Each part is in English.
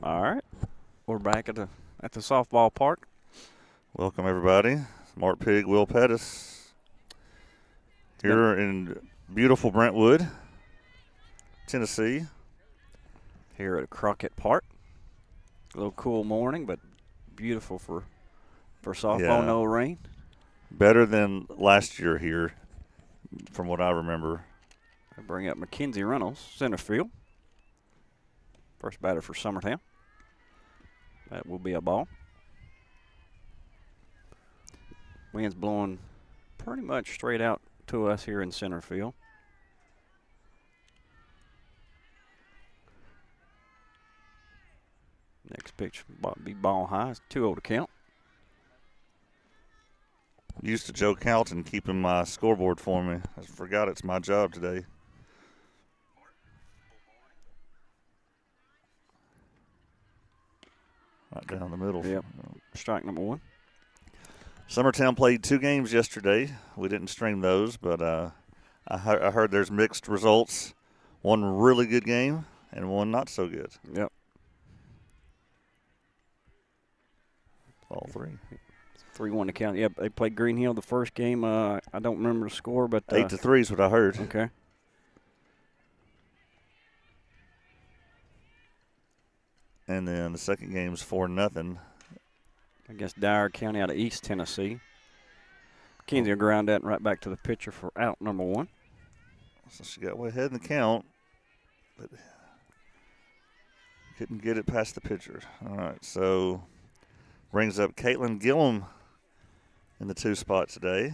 All right, we're back at the softball park. Welcome, everybody. Mark Pig, Will Pettis here in beautiful Brentwood, Tennessee. Here at Crockett Park. A little cool morning, but beautiful for softball. Yeah. No rain. Better than last year here, from what I remember. I bring up Mackenzie Reynolds, center field. First batter for Summertown. That will be a ball. Wind's blowing pretty much straight out to us here in center field. Next pitch will be ball high. It's 2-0 to count. Used to Joe Calton keeping my scoreboard for me. I forgot it's my job today. Right down the middle. Yep. Strike number one. Summertown played 2 games yesterday. We didn't stream those, but I heard there's mixed results. One really good game and one not so good. Yep. All 3. 3-1 to count. Yep, they played Green Hill the first game. I don't remember the score, but 8-3 is what I heard. Okay. And then the second game is 4-0. Against Dyer County out of East Tennessee. Mackenzie will ground that right back to the pitcher for out number one. So she got way ahead in the count, but couldn't get it past the pitcher. All right, so brings up Caitlin Gillum in the 2 spot today.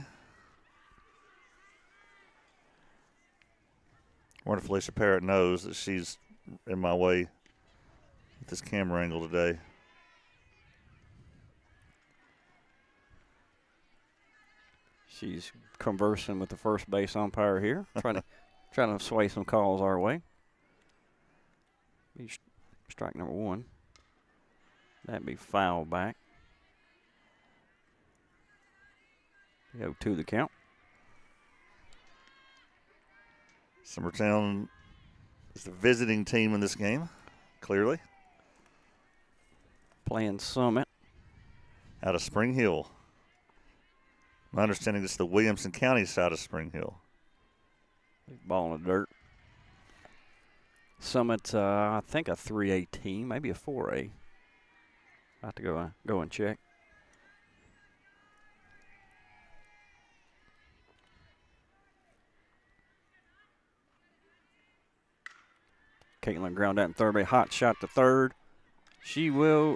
Wonder if Felicia Parrott knows that she's in my way with this camera angle today. She's conversing with the first base umpire here, trying to sway some calls our way. Strike number one. That'd be foul back. 0-2 the count. Summertown is the visiting team in this game, clearly. Playing Summit. Out of Spring Hill. My understanding is the Williamson County side of Spring Hill. Ball in the dirt. Summit, I think a 3A team, maybe a 4A. I have to go and check. Caitlin ground out in third base. Hot shot to third. She will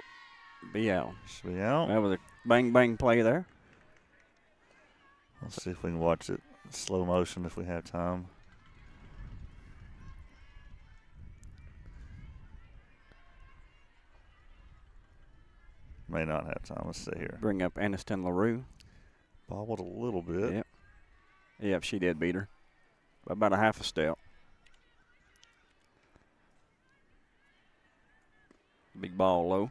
be out. She'll be out. That was a bang play there. Let's see if we can watch it in slow motion if we have time. May not have time. Let's see here. Bring up Aniston LaRue. Bobbled a little bit. Yep. Yep, she did beat her. By about a half a step. Big ball low.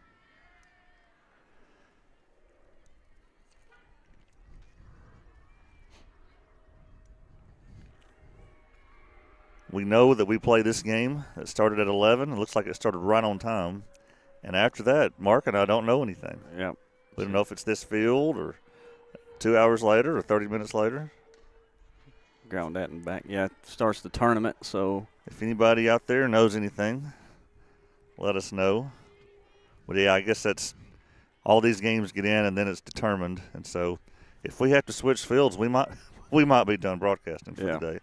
We know that we play this game. It started at 11. It looks like it started right on time. And after that, Mark and I don't know anything. Yep. We don't know if it's this field or 2 hours later or 30 minutes later. Ground that and back. Yeah, it starts the tournament, so. If anybody out there knows anything, let us know. But, yeah, I guess that's all these games get in and then it's determined. And so if we have to switch fields, we might be done broadcasting for the day.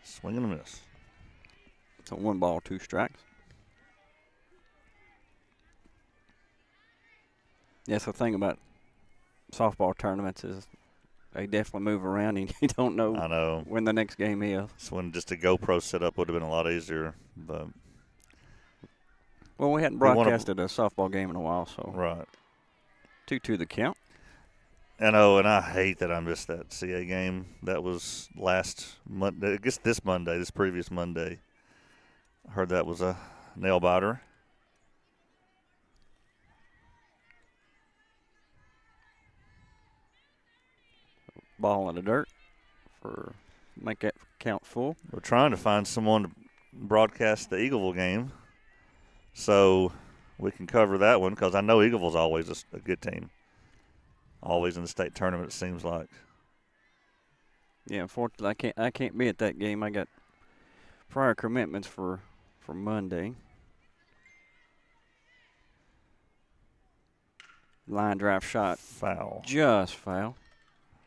Swing and a miss. So 1 ball, 2 strikes. Yes, the thing about softball tournaments is they definitely move around and you don't know, when the next game is. So when just a GoPro setup would have been a lot easier. But well, we hadn't broadcasted a softball game in a while, so. Right. 2-2 the count. And I hate that I missed that CA game. That was last Monday. I guess this previous Monday. I heard that was a nail biter. Ball in the dirt for make that count full. We're trying to find someone to broadcast the Eagleville game so we can cover that one, because I know Eagleville's always a good team. Always in the state tournament, it seems like. Yeah, unfortunately, I can't be at that game. I got prior commitments for Monday. Line drive shot. Foul. Just foul.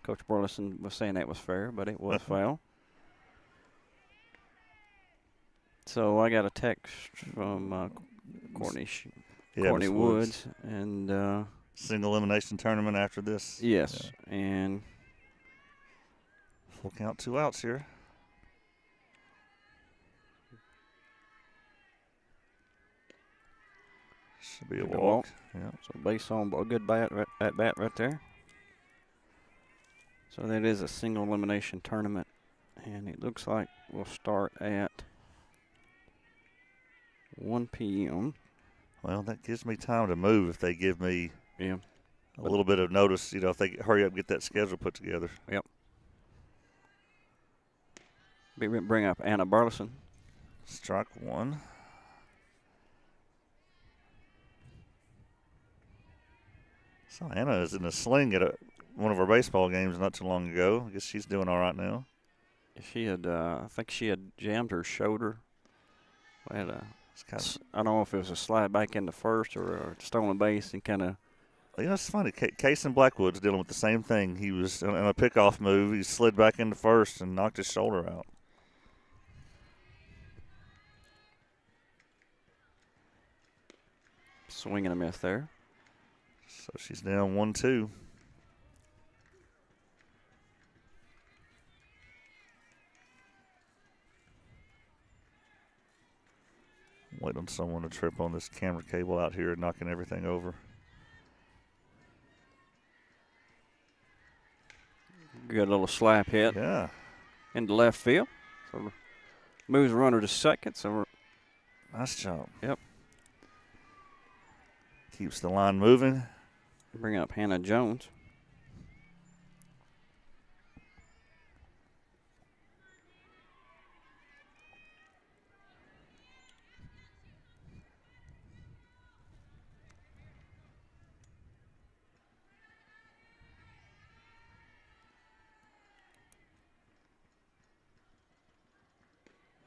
Coach Burleson was saying that was fair, but it was foul. So I got a text from Courtney Woods, and single elimination tournament after this. Yes, yeah. And full count, 2 outs here. Should be a walk. Yeah. So base on a good bat right there. So that is a single elimination tournament, and it looks like we'll start at 1 p.m. Well, that gives me time to move if they give me a little bit of notice, if they hurry up and get that schedule put together. Yep. Bring up Anna Burleson. Strike 1. So Anna is in a sling at one of our baseball games not too long ago. I guess she's doing all right now. She had, I think she had jammed her shoulder. I don't know if it was a slide back into first or a stolen base and kind of. It's funny. Case in Blackwood's dealing with the same thing. He was in a pickoff move. He slid back into first and knocked his shoulder out. Swing and a miss there. So she's down 1-2. Wait on someone to trip on this camera cable out here, knocking everything over. Good little slap hit. Yeah. Into left field. So moves the runner to second. So nice job. Yep. Keeps the line moving. Bring up Hannah Jones.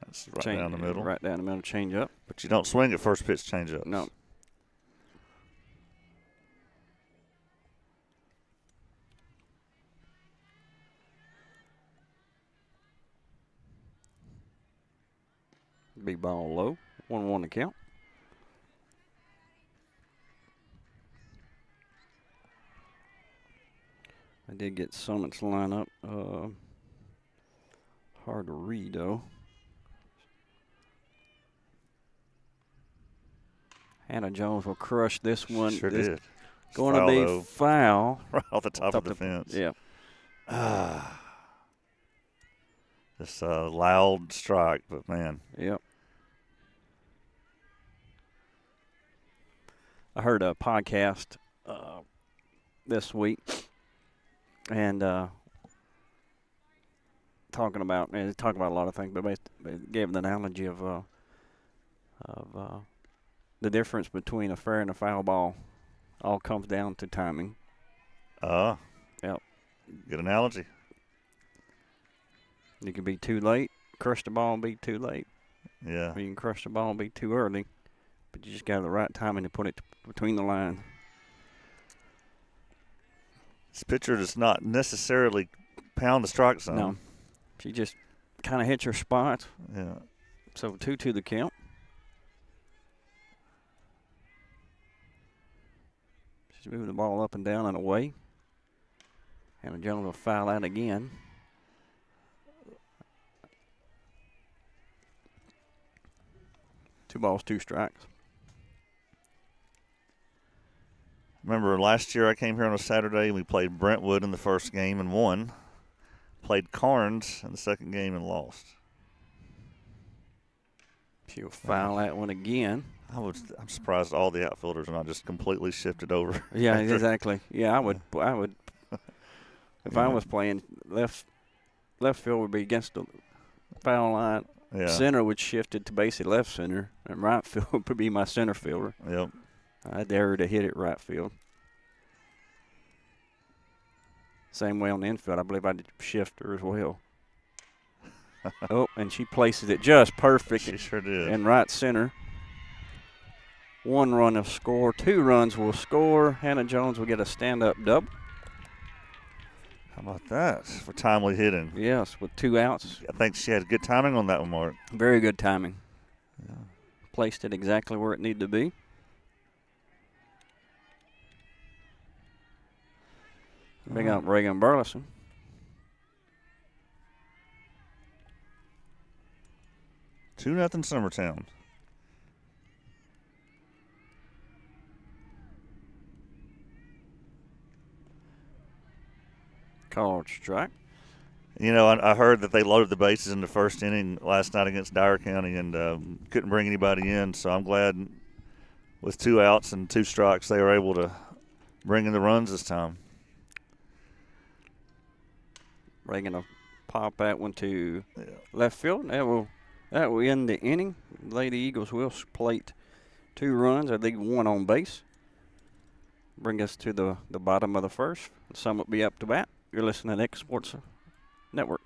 That's right down the middle. Right down the middle, change up. But you don't swing at first pitch change up. No. Big ball low. 1-1 to count. I did get Summit's lineup. Hard to read, though. Hannah Jones will crush this one. Sure did. Going to be foul. Right off the top of the fence. Yeah. Just a loud strike, but man. Yep. I heard a podcast this week, and talking about a lot of things, but basically gave an analogy of the difference between a fair and a foul ball. All comes down to timing. Yep. Good analogy. You can be too late, crush the ball and be too late. Yeah. Or you can crush the ball and be too early, but you just got the right timing to put it between the lines. This pitcher does not necessarily pound the strike zone. No. She just kind of hits her spots. Yeah. So 2-2 the count. She's moving the ball up and down and away. And the gentleman will foul out again. Two balls, 2 strikes. Remember last year I came here on a Saturday and we played Brentwood in the first game and won. Played Carnes in the second game and lost. She'll foul that one again. I'm surprised all the outfielders are not just completely shifted over. Yeah, exactly. Yeah, I would. If I was playing left left field would be against the foul line. Yeah. Center would shift it to basically left center, and right field would be my center fielder. Yep. I dare her to hit it right field. Same way on the infield. I believe I did shift her as well. Oh, and she places it just perfect. She sure did. In right center. 1 run will score. 2 runs will score. Hannah Jones will get a stand-up double. How about that for timely hitting? Yes, with 2 outs. I think she had good timing on that one, Mark. Very good timing. Yeah. Placed it exactly where it needed to be. Big up Reagan Burleson. Two nothing Summertown. Called strike. You know, I heard that they loaded the bases in the first inning last night against Dyer County and couldn't bring anybody in. So I'm glad with 2 outs and 2 strikes they were able to bring in the runs this time. Reagan will pop that one to left field. That will end the inning. Lady Eagles will plate 2 runs. I think 1 on base. Bring us to the bottom of the first. Some will be up to bat. You're listening to X Sports Network.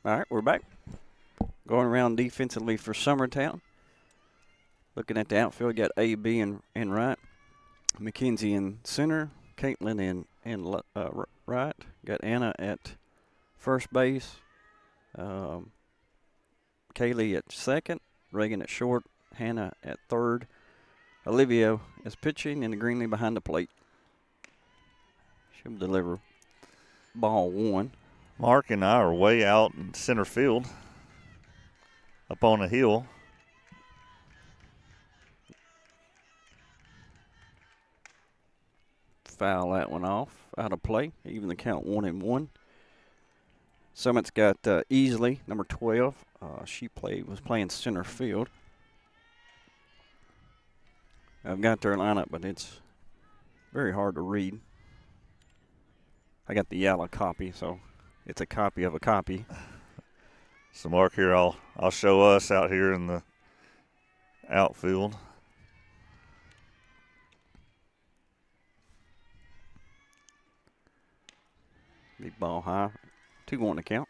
All right, we're back. Going around defensively for Summertown. Looking at the outfield, got A, B, and right. Mackenzie in center. Caitlin in right. Got Anna at first base. Kaylee at second. Reagan at short. Hannah at third. Olivia is pitching, and Greenlee behind the plate. She'll deliver ball 1. Mark and I are way out in center field, up on a hill. Foul that one off, out of play. Even the count 1-1. Summit's got Easley, number 12. She was playing center field. I've got their lineup, but it's very hard to read. I got the yellow copy, so it's a copy of a copy. So Mark, here I'll show us out here in the outfield. Big ball high. 2-1 to count.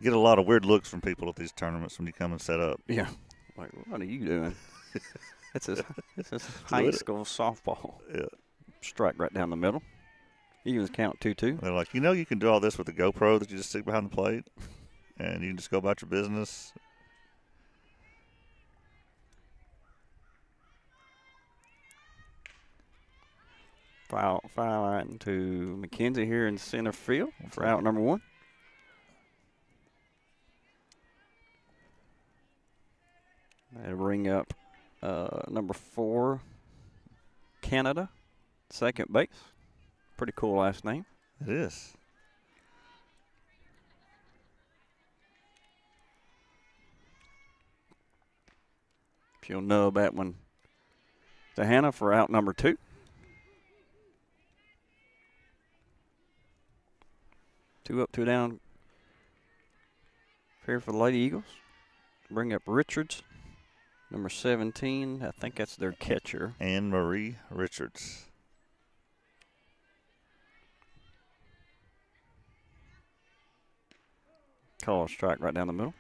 Get a lot of weird looks from people at these tournaments when you come and set up. Yeah. Like, what are you doing? This is high school softball. Yeah. Strike right down the middle. Evens count 2-2. They're like, you can do all this with a GoPro that you just stick behind the plate, and you can just go about your business. Foul line to McKenzie here in center field for out number 1. That'll bring up number 4, Canada, second base. Pretty cool last name. It is. She'll nub that one to Hannah for out number 2. Two up, 2 down. Fair for the Lady Eagles. Bring up Richards, number 17. I think that's their catcher. Anne Marie Richards. Call a strike right down the middle.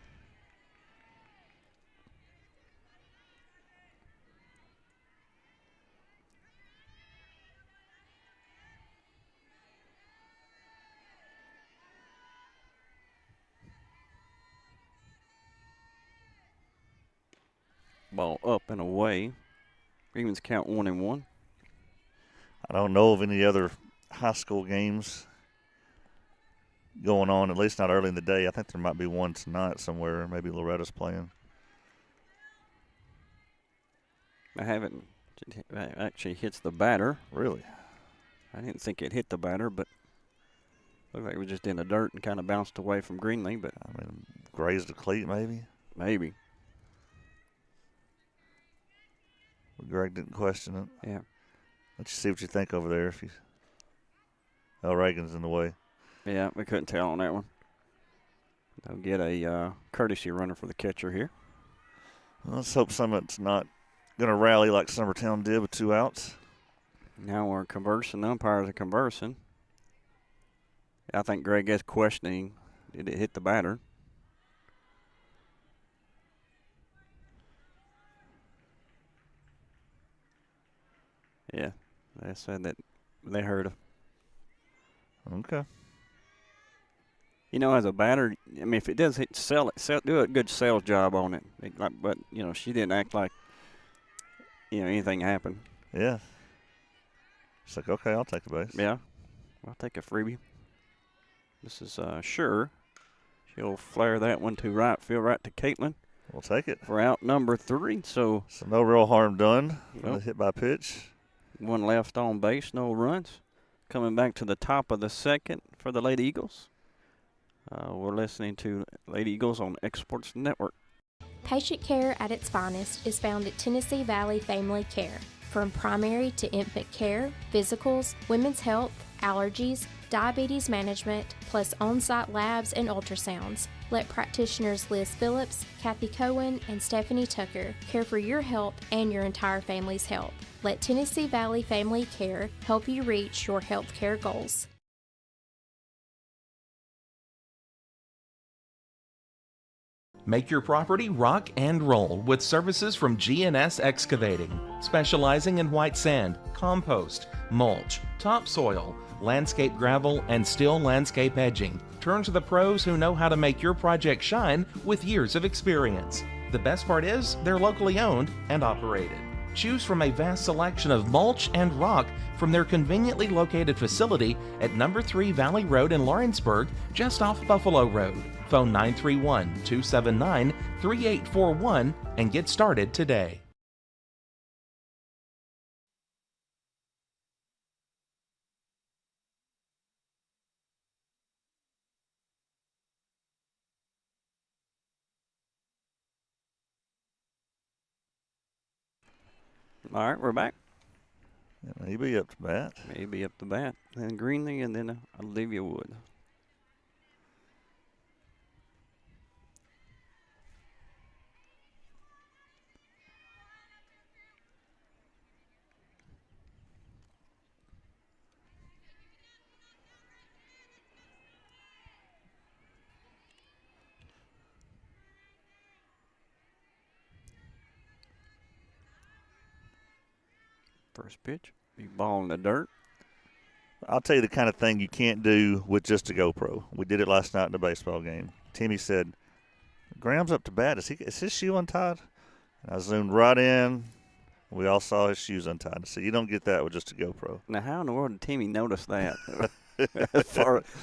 Ball up and away. Evens count 1-1. I don't know of any other high school games going on, at least not early in the day. I think there might be one tonight somewhere. Maybe Loretta's playing. I haven't. It actually hits the batter. Really? I didn't think it hit the batter, but looked like it was just in the dirt and kind of bounced away from Greenlee. But I mean, grazed a cleat maybe. Maybe. But Greg didn't question it. Yeah. Let's see what you think over there. If you, Reagan's in the way. Yeah, we couldn't tell on that one. They'll get a courtesy runner for the catcher here. Well, let's hope Summit's not going to rally like Summertown did with 2 outs. Now we're conversing. The umpires are conversing. I think Greg is questioning, did it hit the batter? Yeah, they said that they heard it. Okay. You know, as a batter, I mean, if it does hit, do a good sales job on it. But, you know, she didn't act like, you know, anything happened. Yeah. It's like, okay, I'll take the base. Yeah, I'll take a freebie. This is Sure. She'll flare that one to right field, right to Caitlin. We'll take it. For out number 3. So no real harm done from Nope. the hit by pitch. One left on base, no runs. Coming back to the top of the second for the Lady Eagles. We're listening to Lady Eagles on Exports Network. Patient care at its finest is found at Tennessee Valley Family Care. From primary to infant care, physicals, women's health, allergies, diabetes management, plus on-site labs and ultrasounds. Let practitioners Liz Phillips, Kathy Cohen, and Stephanie Tucker care for your health and your entire family's health. Let Tennessee Valley Family Care help you reach your health care goals. Make your property rock and roll with services from G&S Excavating, specializing in white sand, compost, mulch, topsoil, landscape gravel, and steel landscape edging. Turn to the pros who know how to make your project shine with years of experience. The best part is they're locally owned and operated. Choose from a vast selection of mulch and rock from their conveniently located facility at number 3 Valley Road in Lawrenceburg, just off Buffalo Road. Phone 931-279-3841 and get started today. All right, we're back. Maybe up to bat. Maybe up the bat. Then Greenlee and then Olivia Wood. First pitch, big ball in the dirt. I'll tell you the kind of thing you can't do with just a GoPro. We did it last night in the baseball game. Timmy said, Graham's up to bat. Is his shoe untied? And I zoomed right in. We all saw his shoes untied. So you don't get that with just a GoPro. Now, how in the world did Timmy notice that?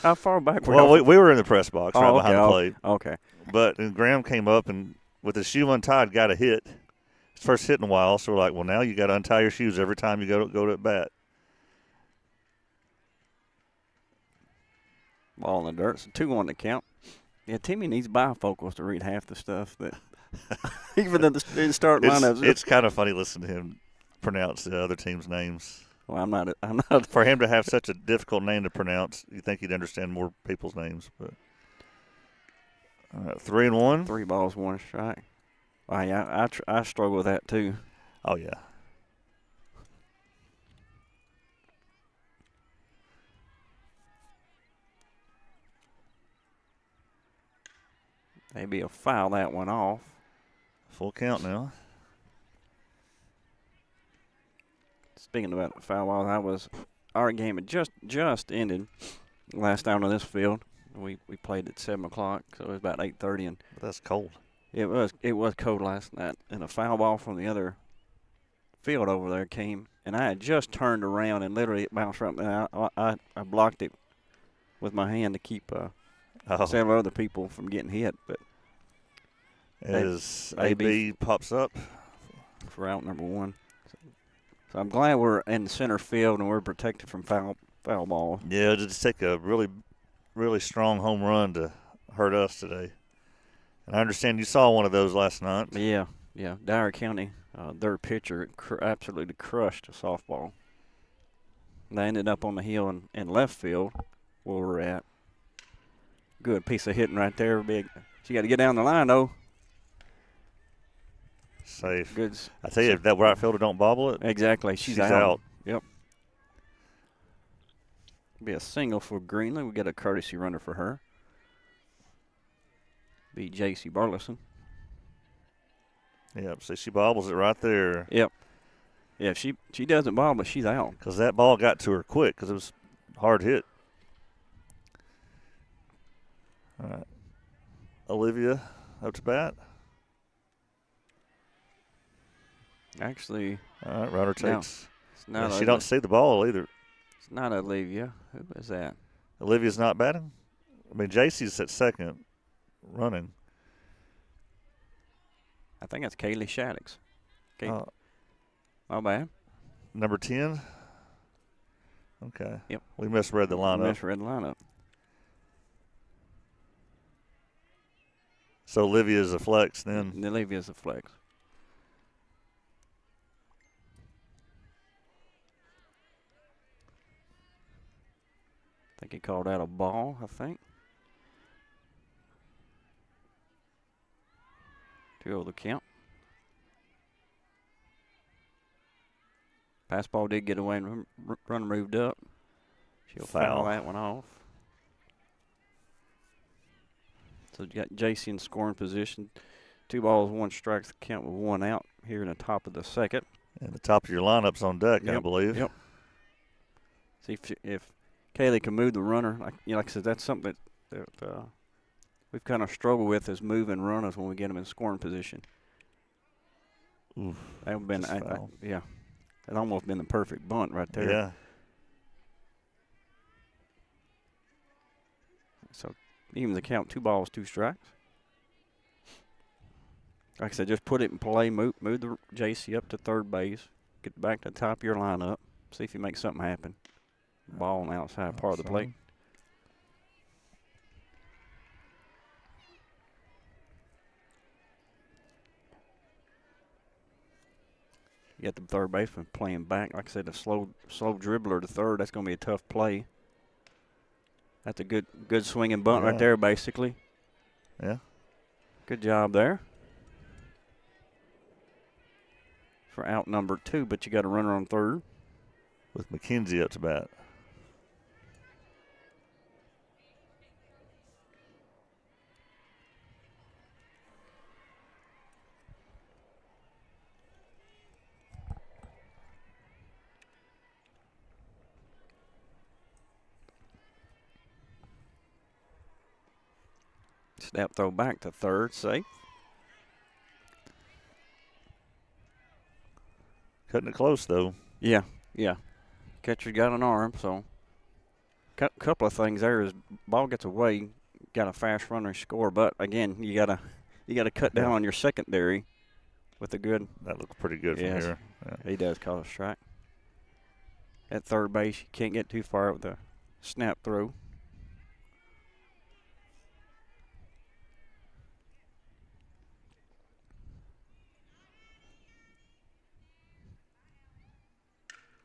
How far back were Well, we were in the press box right behind the plate. Okay. But Graham came up and with his shoe untied got a hit. His first hit in a while. So we're like, well, now you got to untie your shoes every time you go to bat. Ball in the dirt. So 2-1 to count. Yeah, Timmy needs bifocals to read half the stuff that Even in the starting lineups. It's kind of funny listening to him pronounce the other team's names. Well, I'm not. For him to have such a difficult name to pronounce, you think he'd understand more people's names. But 3-1. 3 balls, 1 strike. Oh, yeah, I struggle with that too. Oh yeah. Maybe a foul that one off. Full count now. Speaking about the foul balls, our game had just ended last out on this field. We played at 7 o'clock, so it was about 8:30, and But that's cold. it was cold last night. And a foul ball from the other field over there came, and I had just turned around and literally it bounced right. And I blocked it with my hand to keep several other people from getting hit, but As AB pops up. for out number 1. So I'm glad we're in center field and we're protected from foul ball. Yeah, it just take a really, really strong home run to hurt us today. And I understand you saw one of those last night. Yeah. Dyer County, their pitcher absolutely crushed a softball. They ended up on the hill in left field where we're at. Good piece of hitting right there. Big. She got to get down the line though. Safe. Good. I tell you, if that right fielder don't bobble it, Exactly. She's out. Yep. Be a single for Greenlee. We got a courtesy runner for her. Be J.C. Burleson. Yep. See, she bobbles it right there. Yep. Yeah, if she doesn't bobble, she's out. Because that ball got to her quick because it was hard hit. All right. Olivia up to bat. Actually, All right, runner takes. it's not. She don't see the ball either. It's not Olivia. Who is that? Olivia's not batting? I mean, JC's at second, running. I think that's Kaylee Shaddix. Uh, My bad. number 10? Okay. Yep. We misread the lineup. Misread the lineup. So Olivia's a flex then. And Olivia's a flex. I think he called out a ball, I think. 2-0 the count. Pass ball did get away and run moved up. She'll foul that one off. So you got JC in scoring position. 2 balls, 1 strike. The count with 1 out here in the top of the second. And the top of your lineup's on deck, I believe. Yep. See if Kaylee can move the runner. Like I said, that's something that we've kind of struggled with is moving runners when we get them in scoring position. Oof. That would have been, yeah. That almost been the perfect bunt right there. Yeah. So even the count, 2 balls, 2 strikes. Like I said, just put it in play, move the JC up to third base, get back to the top of your lineup, see if you make something happen. Ball on the outside part of the plate. You got the third baseman playing back. Like I said, a slow dribbler to third. That's going to be a tough play. That's a good swinging bunt right there, basically. Yeah. Good job there. For out number 2, but you got a runner on third. With McKenzie up to bat. Snap throw back to third, safe. Cutting it close, though. Yeah. Catcher's got an arm, so couple of things there is ball gets away, got a fast runner score, but again, you gotta cut down on your secondary with a good. That looks pretty good from here. Yeah. He does call a strike. At third base, you can't get too far with a snap throw.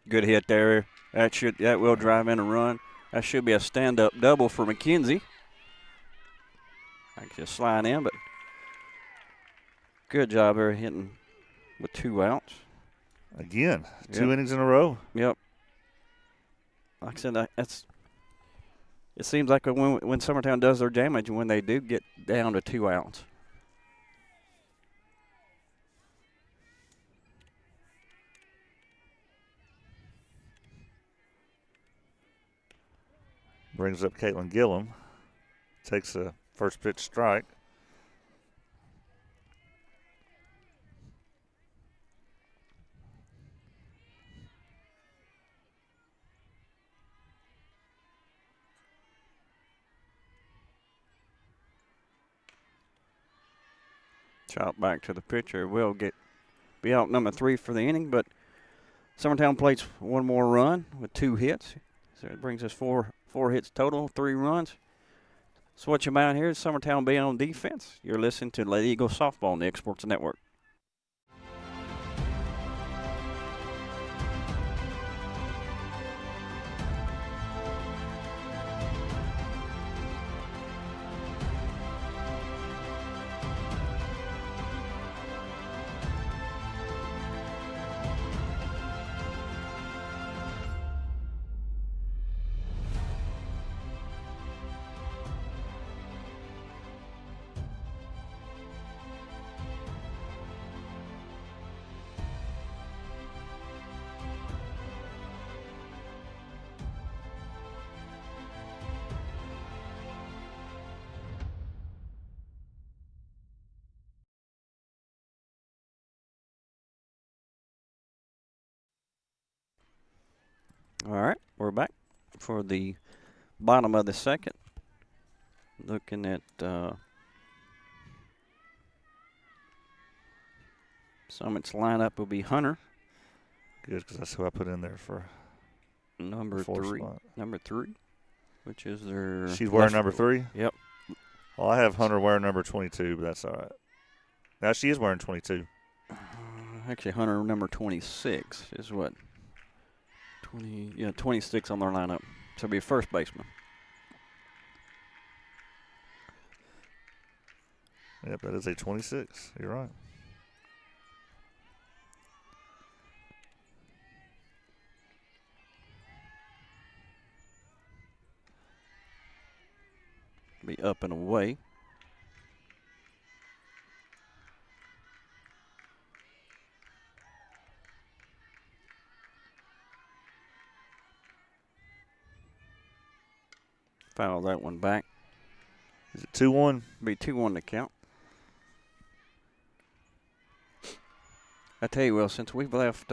Good hit there. That will drive in a run. That should be a stand-up double for McKenzie. I can just slide in, but good job there hitting with 2 outs. Again, 2 innings in a row. Yep. Like I said, it seems like when Summertown does their damage, when they do get down to 2 outs. Brings up Caitlin Gillum. Takes a first pitch strike. Chop back to the pitcher. Will be out number 3 for the inning, but Summertown plays 1 more run with 2 hits. So it brings us four hits total, 3 runs. So what you about here is Summertown being on defense. You're listening to Lady Eagle Softball on the X Sports Network. All right, we're back for the bottom of the second. Looking at Summit's lineup will be Hunter. Good, because that's who I put in there for number 3. Spot. Number 3, which is their. She's wearing number 3? Yep. Well, I have Hunter wearing number 22, but that's all right. Now she is wearing 22. Actually, Hunter number 26 is what? 26 on their lineup. So it'll be first baseman. Yep, that is a 26. You're right. Be up and away. Foul that one back. Is it 2-1? Be 2-1 to count. I tell you, Will, since we've left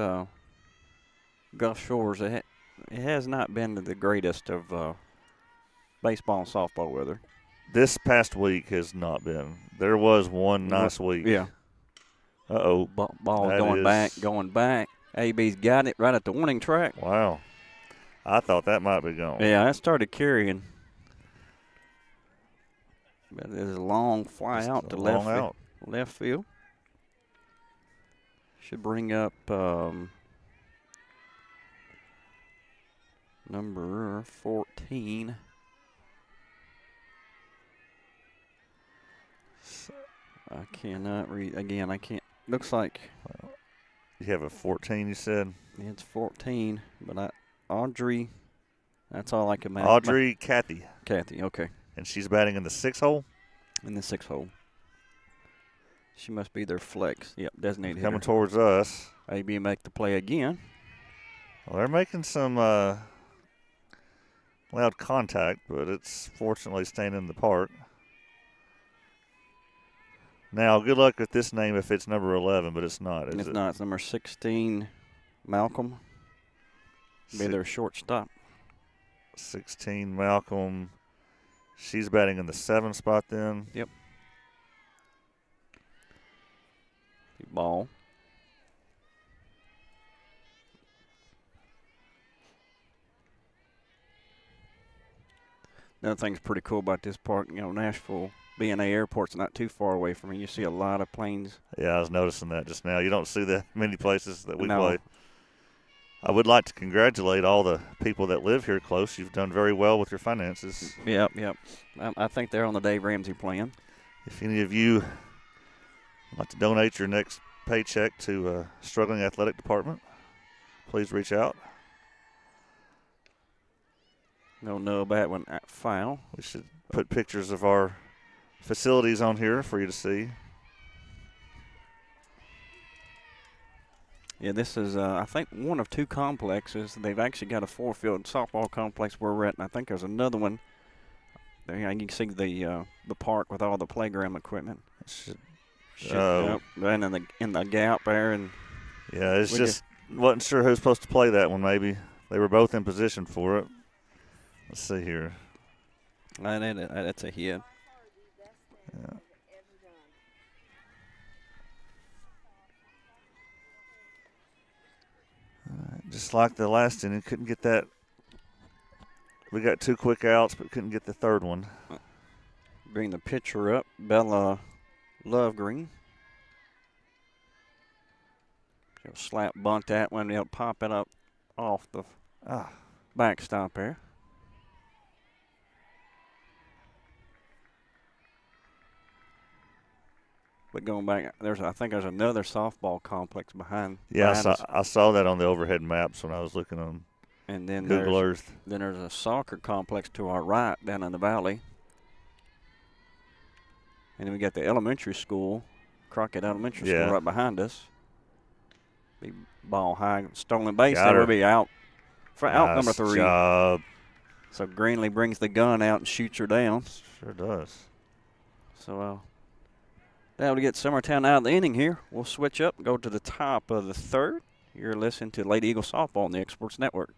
Gulf Shores, it has not been the greatest of baseball and softball weather. This past week has not been. There was one nice week. Yeah. Uh-oh. Ball going back. AB's got it right at the warning track. Wow. I thought that might be gone. Yeah, that started carrying. But there's a long fly Just out to long left field. Should bring up number 14. I cannot read. Again, I can't. Looks like. You have a 14, you said? It's 14, but Audrey, that's all I can imagine. Audrey Kathy, okay. and she's batting in the 6th hole? In the 6th hole. She must be their flex. Yep, designated Coming hitter. towards us. AB make the play again. Well, they're making some loud contact, but it's fortunately staying in the park. Now, good luck with this name if it's number 11, but it's not, is it? It's not. It's number 16, Malcolm. Be their shortstop. 16, Malcolm. She's batting in the 7 spot then. Yep. Ball. Another thing's pretty cool about this park, Nashville B&A Airport's not too far away from me. You see a lot of planes. Yeah, I was noticing that just now. You don't see that many places that we No. play. I would like to congratulate all the people that live here close. You've done very well with your finances. Yep. I think they're on the Dave Ramsey plan. If any of you would like to donate your next paycheck to struggling athletic department, please reach out. Don't know about when foul. We should put pictures of our facilities on here for you to see. Yeah, this is, I think, one of two complexes. They've actually got a 4-field softball complex where we're at, and I think there's another one. There, you can see the park with all the playground equipment. Yep, and in the gap there, and yeah, it's just wasn't sure who's supposed to play that one. Maybe they were both in position for it. Let's see here. That's a hit. Yeah. Just like the last inning, couldn't get that. We got 2 quick outs, but couldn't get the third one. Bring the pitcher up, Bella Lovegreen. She'll slap bunt that one. They'll pop it up off the backstop there. But going back, I think there's another softball complex behind. Yeah, I saw that on the overhead maps when I was looking on Google Earth. Then there's a soccer complex to our right down in the valley. And then we got the elementary school, Crockett Elementary School, right behind us. Be ball high, stolen base. That will be out for out number 3. Job. So Greenlee brings the gun out and shoots her down. Sure does. So that'll get Summertown out of the inning here. We'll switch up, go to the top of the 3rd. You're listening to Lady Eagle Softball on the Exports Network.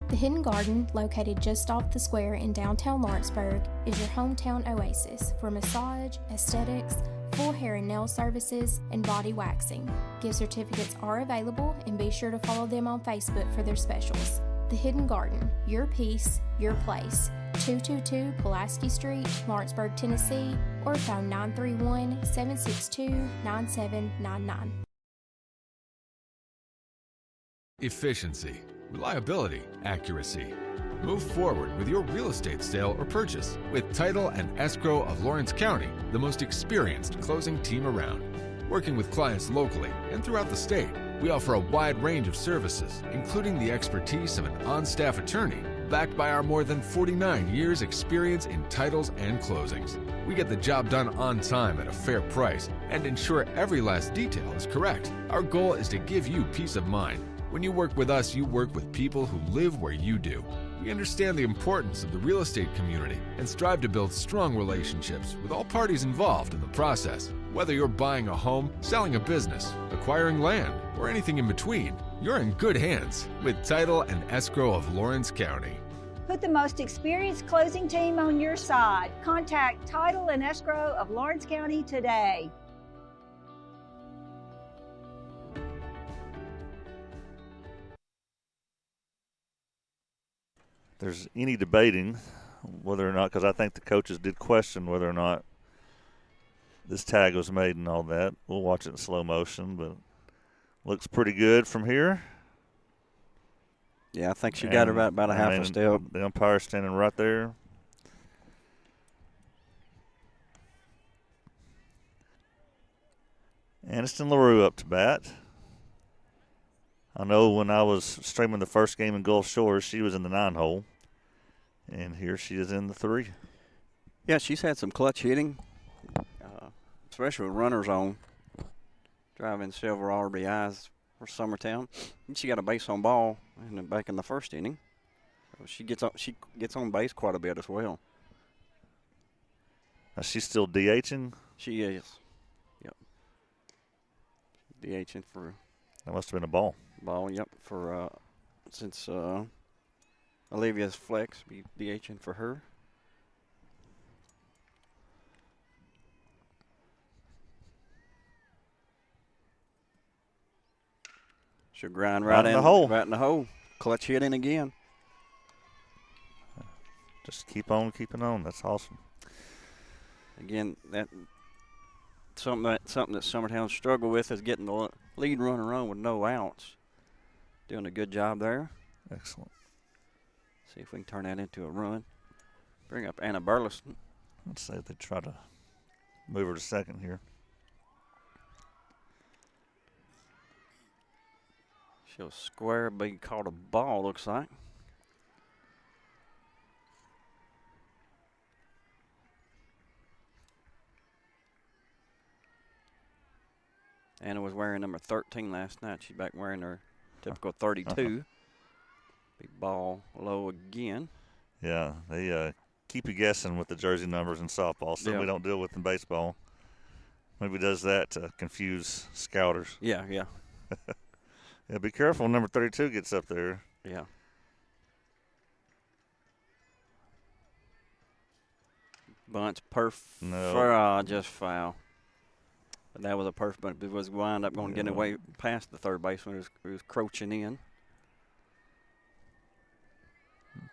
The Hidden Garden, located just off the square in downtown Lawrenceburg, is your hometown oasis for massage, aesthetics, full hair and nail services, and body waxing. Gift certificates are available, and be sure to follow them on Facebook for their specials. The Hidden Garden, your peace, your place. 222 Pulaski Street, Lawrenceburg, Tennessee, or phone 931-762-9799. Efficiency, reliability, accuracy. Move forward with your real estate sale or purchase with Title and Escrow of Lawrence County, the most experienced closing team around. Working with clients locally and throughout the state, we offer a wide range of services, including the expertise of an on-staff attorney, backed by our more than 49 years experience in titles and closings. We get the job done on time at a fair price and ensure every last detail is correct. Our goal is to give you peace of mind. When you work with us, you work with people who live where you do. We understand the importance of the real estate community and strive to build strong relationships with all parties involved in the process. Whether you're buying a home, selling a business, acquiring land, or anything in between, you're in good hands with Title and Escrow of Lawrence County. Put the most experienced closing team on your side. Contact Title and Escrow of Lawrence County today. There's any debating whether or not, because I think the coaches did question whether or not this tag was made and all that. We'll watch it in slow motion, but looks pretty good from here. Yeah, I think she got it right about a half a step. The umpire standing right there. Aniston LaRue up to bat. I know when I was streaming the first game in Gulf Shores, she was in the 9-hole. And here she is in the 3. Yeah, she's had some clutch hitting, especially with runners on, driving several RBIs for Summertown. And she got a base on ball back in the first inning. She gets on base quite a bit as well. Now she's still DHing? She is. Yep. DHing for. That must have been a ball. Yep. For since Olivia's flex, be DHing for her. She'll grind right in the hole. Right in the hole. Clutch hitting again. Just keep on keeping on. That's awesome. Again, that something that Summertown struggled with is getting the lead runner on with no outs. Doing a good job there. Excellent. See if we can turn that into a run. Bring up Anna Burleson. Let's say they try to move her to second here. She'll square, be called a ball, looks like. Anna was wearing number 13 last night. She's back wearing her typical 32. Big ball low again. Yeah, they keep you guessing with the jersey numbers in softball, so we don't deal with in baseball. Maybe does that to confuse scouters. Yeah. Yeah, be careful when number 32 gets up there. Yeah. Bunch just foul. But that was a perfect, but it was wind up going to get away past the third baseman who was crouching in.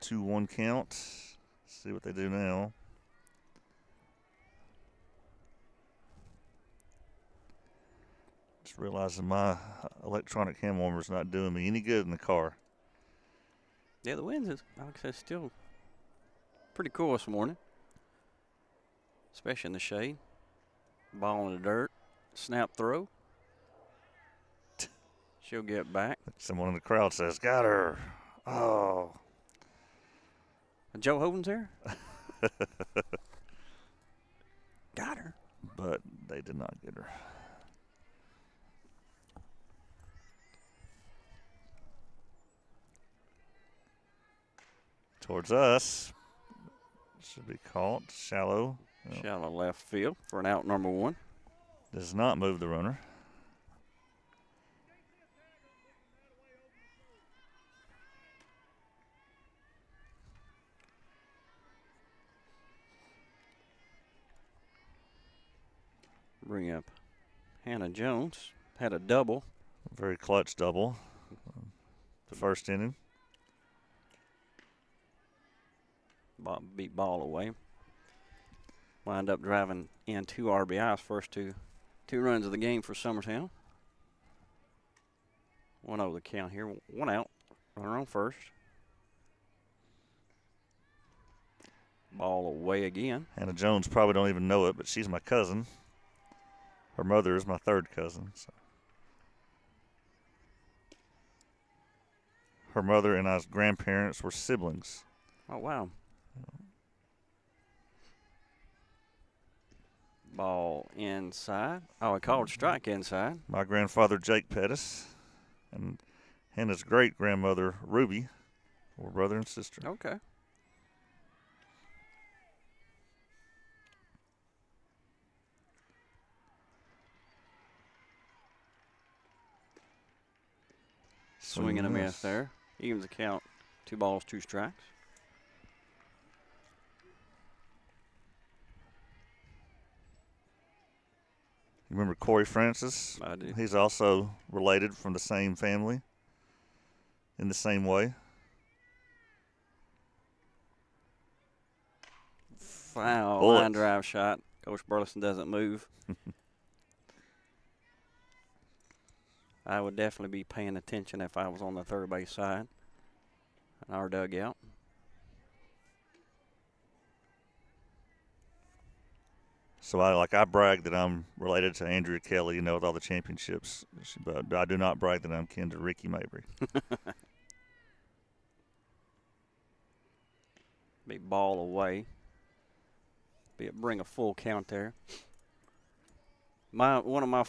2-1 count. See what they do now. Just realizing my electronic hand warmer is not doing me any good in the car. Yeah, the winds is, like I said, still pretty cool this morning, especially in the shade. Ball in the dirt. Snap throw. She'll get back. Someone in the crowd says, "Got her." Oh. Joe Hoven's here. Got her. But they did not get her. Towards us. Should be caught. Shallow. Shallow left field for an out number 1. Does not move the runner. Bring up Hannah Jones. Had a double. Very clutch double. The first inning. Beat ball away. Wind up driving in 2 RBIs, first two runs of the game for Summertown. 1-0 the count here. 1 out. Runner on first. Ball away again. Hannah Jones probably don't even know it, but she's my cousin. Her mother is my third cousin. So. Her mother and I's grandparents were siblings. Oh, wow. Ball inside. Oh, a called strike inside. My grandfather, Jake Pettis, and Hannah's great-grandmother, Ruby, were brother and sister. Okay. Swing and a miss there. Evens the count. 2 balls, 2 strikes. You remember Corey Francis? I do. He's also related from the same family in the same way. Foul. Bullet. Line drive shot. Coach Burleson doesn't move. I would definitely be paying attention if I was on the third base side in our dugout. So I brag that I'm related to Andrea Kelly, with all the championships, but I do not brag that I'm kin to Ricky Mabry. Big ball away. Bring a full count there. One of my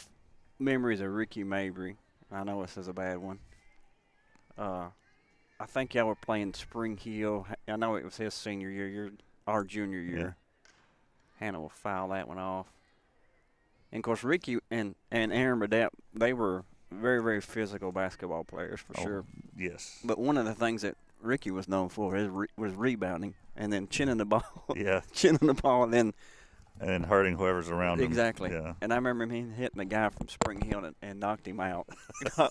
memories of Ricky Mabry, I know this is a bad one. I think y'all were playing Spring Hill. I know it was his senior year, our junior year. Yeah. Hannah will foul that one off. And, of course, Ricky and Aaron Burdett, they were very, very physical basketball players for sure. Yes. But one of the things that Ricky was known for was rebounding and then chinning the ball. Yeah. Chinning the ball and then hurting whoever's around him. Exactly. Yeah. And I remember him hitting the guy from Spring Hill and knocked him out.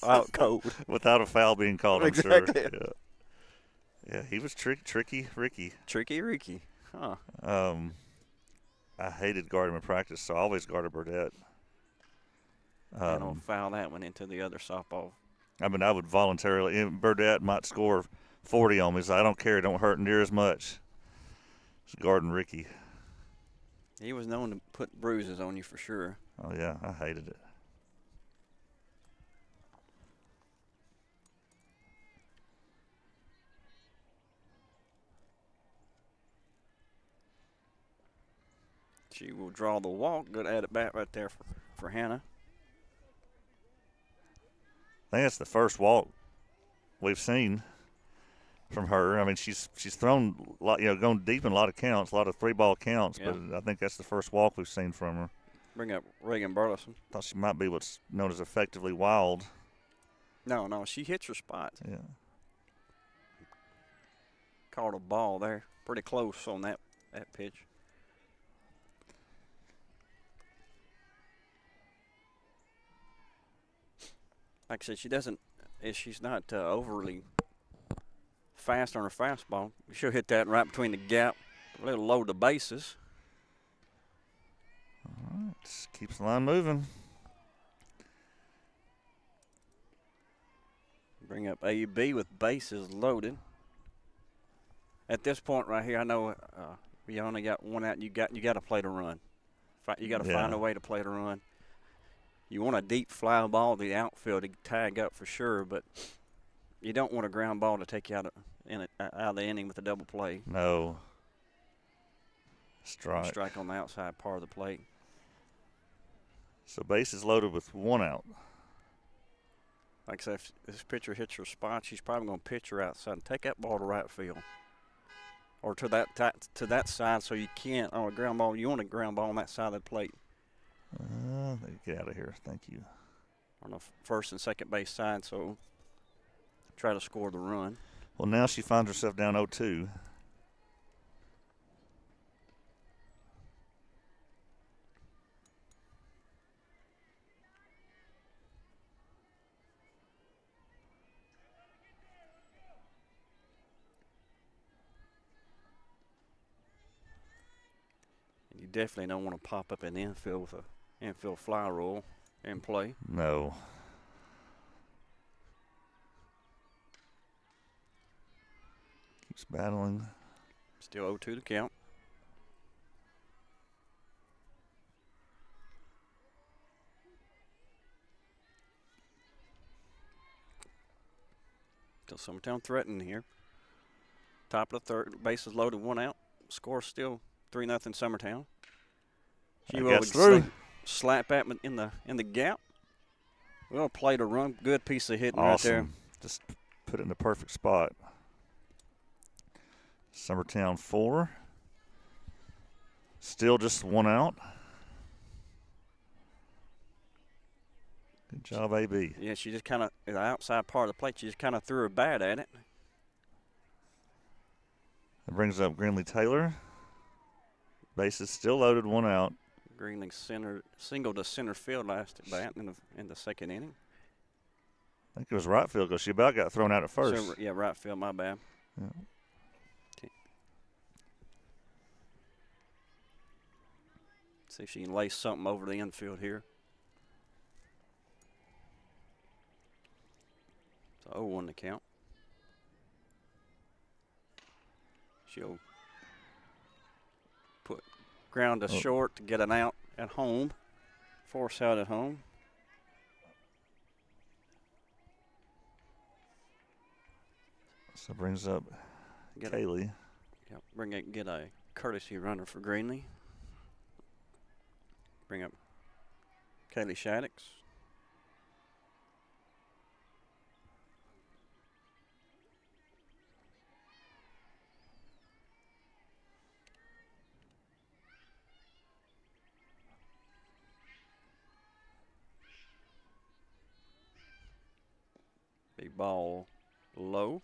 Out cold. Without a foul being called, I'm Exactly. sure. Yeah. Yeah, he was tricky Ricky. Tricky Ricky. Huh. I hated guarding him in practice, so I always guarded Burdett. And I'll foul that one into the other softball. I mean, I would voluntarily. Burdette might score 40 on me, so I don't care. It don't hurt near as much. It's guarding Ricky. He was known to put bruises on you for sure. Oh, yeah, I hated it. She will draw the walk. Good at it bat right there for Hannah. I think that's the first walk we've seen from her. I mean, she's thrown a lot, going deep in a lot of counts, a lot of 3-ball counts, Yeah. but I think that's the first walk we've seen from her. Bring up Reagan Burleson. Thought she might be what's known as effectively wild. No, she hits her spots. Yeah. Caught a ball there. Pretty close on that pitch. Like I said, she's not overly fast on her fastball. She'll hit that right between the gap, a little low to bases. All right, just keeps the line moving. Bring up A-B with bases loaded. At this point right here, I know you only got one out. You got to play the run. You got to find a way to play the run. You want a deep fly ball to the outfield to tag up for sure, but you don't want a ground ball to take you out of the inning with a double play. No. Strike. Strike on the outside part of the plate. So bases loaded with one out. Like I said, if this pitcher hits her spot, she's probably going to pitch her outside and take that ball to right field. Or to that side, so you can't on a ground ball. You want a ground ball on that side of the plate. Get out of here. Thank you. On the first and second base side, so try to score the run. Well, now she finds herself down 0-2. And you definitely don't want to pop up in the infield with a infield fly roll in play. No. Keeps battling. Still 0-2 to count. Still Summertown threatening here. Top of the third, bases loaded, one out. Score still 3-0 Summertown. She will through. Slap at in the gap. Well played a run. Good piece of hitting right there. Just put it in the perfect spot. Summertown 4. Still just one out. Good job, AB. Yeah, she just kind of, the outside part of the plate, she just kind of threw her bat at it. That brings up Greenlee Taylor. Bases still loaded, one out. Greenlee single to center field last at bat in the second inning. I think it was right field because she about got thrown out at first. So, yeah, right field, my bad. Yeah. See if she can lay something over the infield here. So 0-1 to count. She'll put ground to short to get an out at home. Force out at home. So brings up Kaylee. Get a courtesy runner for Greenlee. Bring up Kaylee Shaddix. Big ball low.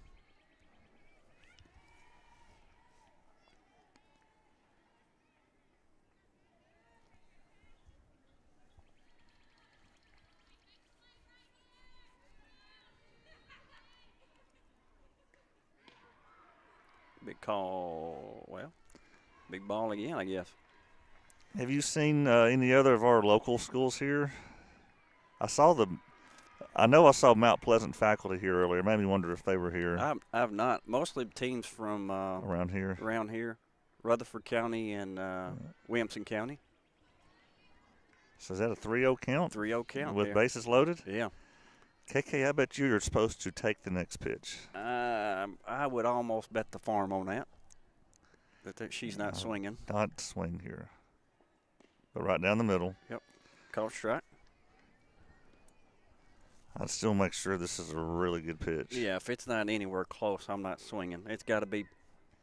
Big call, well, big ball again, I guess. Have you seen any other of our local schools here? I know I saw Mount Pleasant faculty here earlier. Made me wonder if they were here I've not. Mostly teams from around here. Rutherford County and Williamson County. So is that a 3-0 count? 3-0 count. With there. bases loaded? Yeah. KK, I bet you're supposed to take the next pitch. I would almost bet the farm on that. That she's not swinging. Not swing here. But right down the middle. Yep. Call strike. I'd still make sure this is a really good pitch. Yeah, if it's not anywhere close, I'm not swinging. It's got to be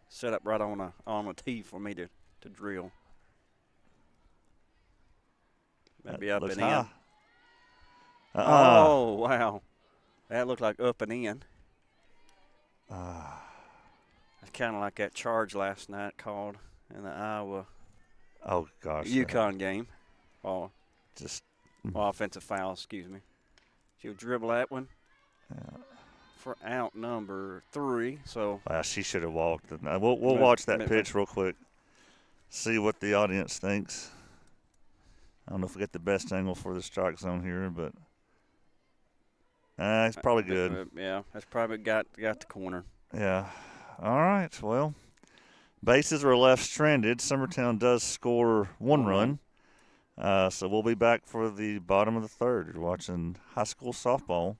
set up right on a tee for me to drill. Maybe up and in. Oh, wow. That looked like up and in. It's kind of like that charge last night called in the Iowa UConn game. Oh, just offensive foul, excuse me. She'll dribble that one for out number 3. So she should have walked. We'll watch that pitch real quick. See what the audience thinks. I don't know if we get the best angle for the strike zone here, but it's probably good. Yeah, that's probably got the corner. Yeah. All right. Well, bases are left stranded. Summertown does score 1 run. So we'll be back for the bottom of the 3rd. You're watching high school softball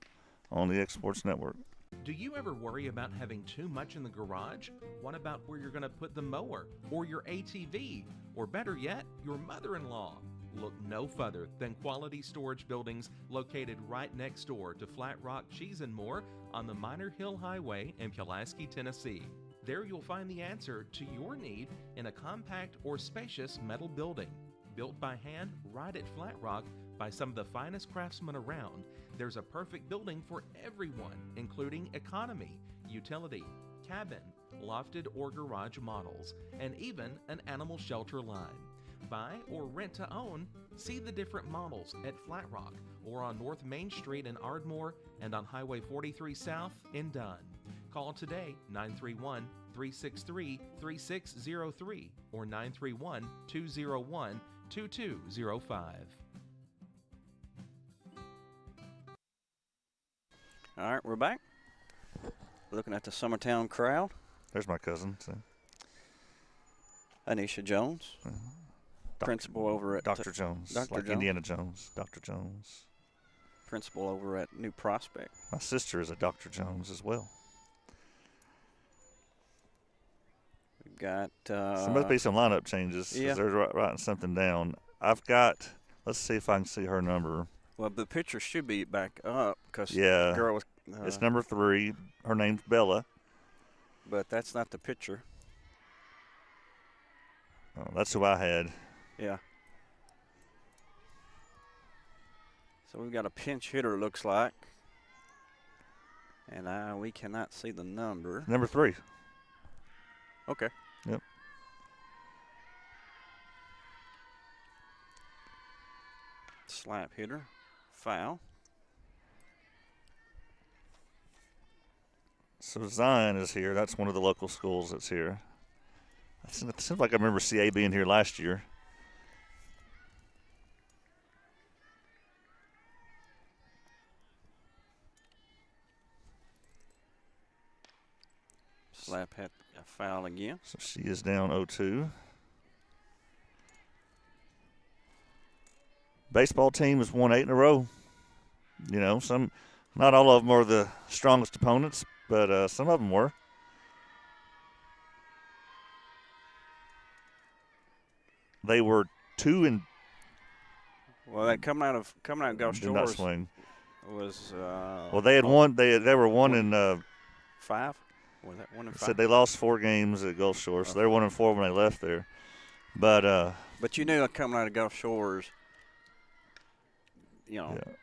on the X Sports Network. Do you ever worry about having too much in the garage? What about where you're going to put the mower or your ATV? Or better yet, your mother-in-law? Look no further than Quality Storage Buildings located right next door to Flat Rock Cheese and More on the Minor Hill Highway in Pulaski, Tennessee. There you'll find the answer to your need in a compact or spacious metal building. Built by hand right at Flat Rock by some of the finest craftsmen around, there's a perfect building for everyone, including economy, utility, cabin, lofted or garage models, and even an animal shelter line. Buy or rent to own, see the different models at Flat Rock or on North Main Street in Ardmore and on Highway 43 South in Dunn. Call today 931-363-3603 or 931-201-2205. All right, we're back. Looking at the Summertown crowd. There's my cousin. So. Anisha Jones, principal over at Dr. Jones, Jones. Indiana Jones. Dr. Jones. Principal over at New Prospect. My sister is a Dr. Jones as well. We've got. There must be some lineup changes. Yeah. They're writing something down. I've got. Let's see if I can see her number. Well, the picture should be back up because the girl was. It's number 3. Her name's Bella. But that's not the picture. Oh, that's who I had. Yeah. So we've got a pinch hitter, looks like. And we cannot see the number. Number 3. Okay. Yep. Slap hitter. Foul. So Zion is here. That's one of the local schools that's here. It seems like I remember CA being here last year. Slap had a foul again. So she is down 0-2. Baseball team has won 8 in a row. You know, not all of them are the strongest opponents, but some of them were. They were 2 and. Well, that coming out of Gulf Did not Shores swing. was. Well, they had won. They were 1 and. 5. Was that 1 and 5? Said they lost 4 games at Gulf Shores, so they were 1 and 4 when they left there. But you knew coming out of Gulf Shores, you know, yeah.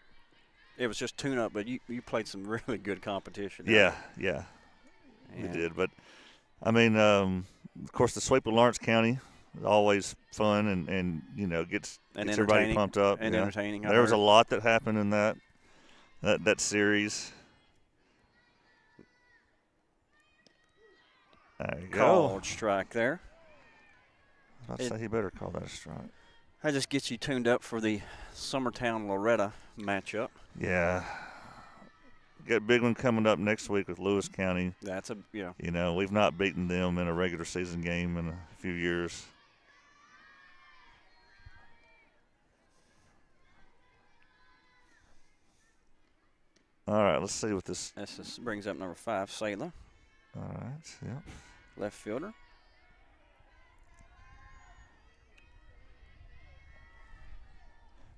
It was just tune-up, but you played some really good competition. Yeah, we did. But, I mean, of course, the sweep of Lawrence County is always fun and you know, gets everybody pumped up. And entertaining. There was a lot that happened in that series. There you go. Called strike there. I was about to say he better call that a strike. That just gets you tuned up for the Summertown-Loretta matchup. Yeah. Got a big one coming up next week with Lewis County. That's a, yeah. You know, we've not beaten them in a regular season game in a few years. All right, let's see what this. This brings up number 5, Saylor. All right, yep. Left fielder.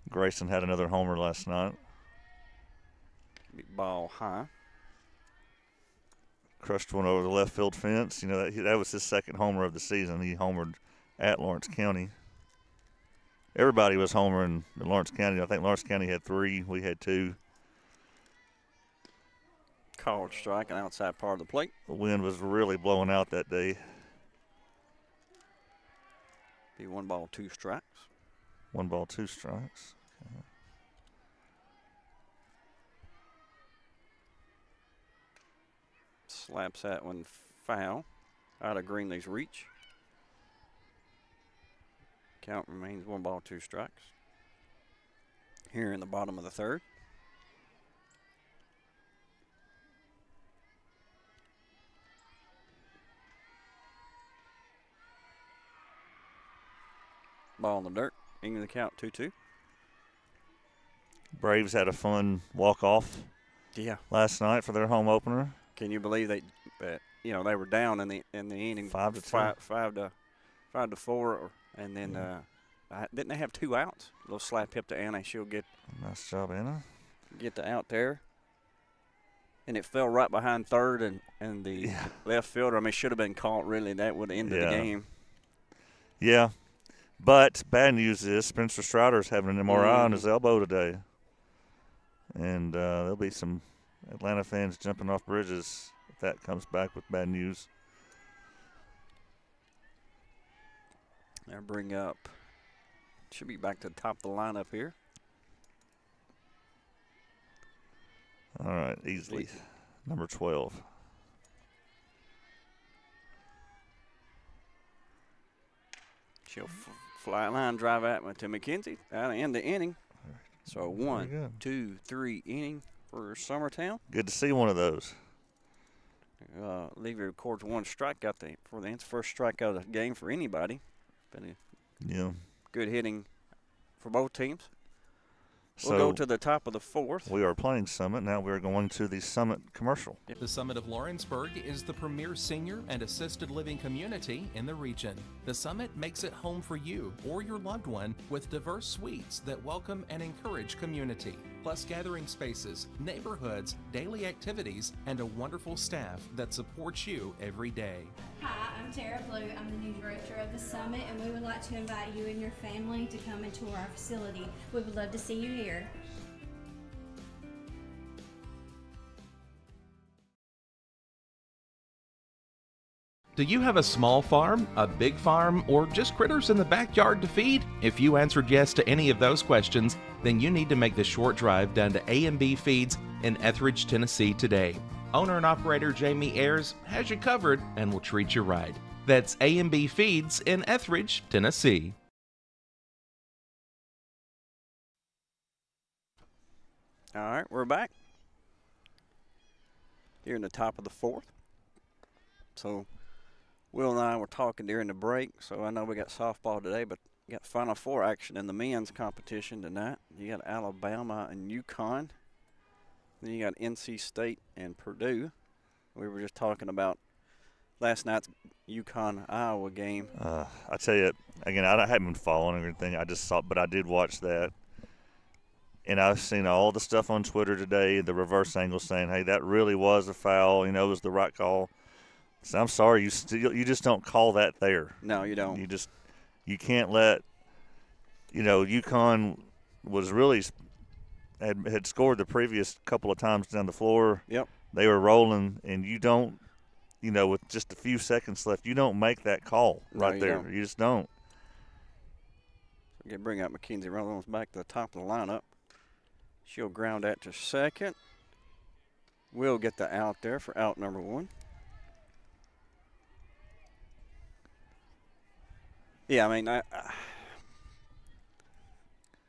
Grayson had another homer last night. Big ball high. Crushed one over the left field fence. You know, that was his second homer of the season. He homered at Lawrence County. Everybody was homering in Lawrence County. I think Lawrence County had 3. We had 2. Called strike and outside part of the plate. The wind was really blowing out that day. Be 1 ball, 2 strikes. 1 ball, 2 strikes. Okay. Slaps that one foul. Out of Greenlee's reach. Count remains 1 ball, 2 strikes. Here in the bottom of the 3rd. Ball in the dirt. Into the count, 2-2. Braves had a fun walk-off last night for their home opener. Can you believe they were down in the inning 5-2. 5 to 4, and then didn't they have 2 outs? A little slap hip to Anna. She'll get Nice job, Anna. Get the out there, and it fell right behind third and the left fielder. I mean, should have been caught. Really, that would have ended the game. Yeah. But bad news is Spencer Strider's having an MRI on his elbow today. And there'll be some Atlanta fans jumping off bridges if that comes back with bad news. They'll bring up, should be back to the top of the lineup here. All right, easily. Number 12. She'll fly line drive at to McKenzie out of the inning. So 1, 2, 3 inning for Summertown. Good to see one of those. Levy records 1 strikeout for the first strikeout of the game for anybody. Been good hitting for both teams. We'll go to the top of the 4th. We are playing Summit. Now we're going to the Summit commercial. The Summit of Lawrenceburg is the premier senior and assisted living community in the region. The Summit makes it home for you or your loved one with diverse suites that welcome and encourage community, plus gathering spaces, neighborhoods, daily activities, and a wonderful staff that supports you every day. Hi, I'm Tara Blue. I'm the new director of the Summit, and we would like to invite you and your family to come and tour our facility. We would love to see you here. Do you have a small farm, a big farm, or just critters in the backyard to feed? If you answered yes to any of those questions, then you need to make the short drive down to A&B Feeds in Etheridge, Tennessee today. Owner and operator Jamie Ayers has you covered and will treat you right. That's A&B Feeds in Etheridge, Tennessee. All right, we're back. Here in the top of the 4th. So Will and I were talking during the break, so I know we got softball today, but you got Final Four action in the men's competition tonight. You got Alabama and UConn. Then you got NC State and Purdue. We were just talking about last night's UConn-Iowa game. I tell you, again, I haven't been following everything. I just saw, but I did watch that. And I've seen all the stuff on Twitter today, the reverse angle saying, hey, that really was a foul. You know, it was the right call. So I'm sorry, you just don't call that there. No, you don't. You can't let, UConn was really had scored the previous couple of times down the floor. Yep. They were rolling, and you don't, with just a few seconds left, you don't make that call right there. Don't. You just don't. Okay, bring out Mackenzie Rollins back to the top of the lineup. She'll ground that to second. We'll get the out there for out number 1. Yeah, I mean,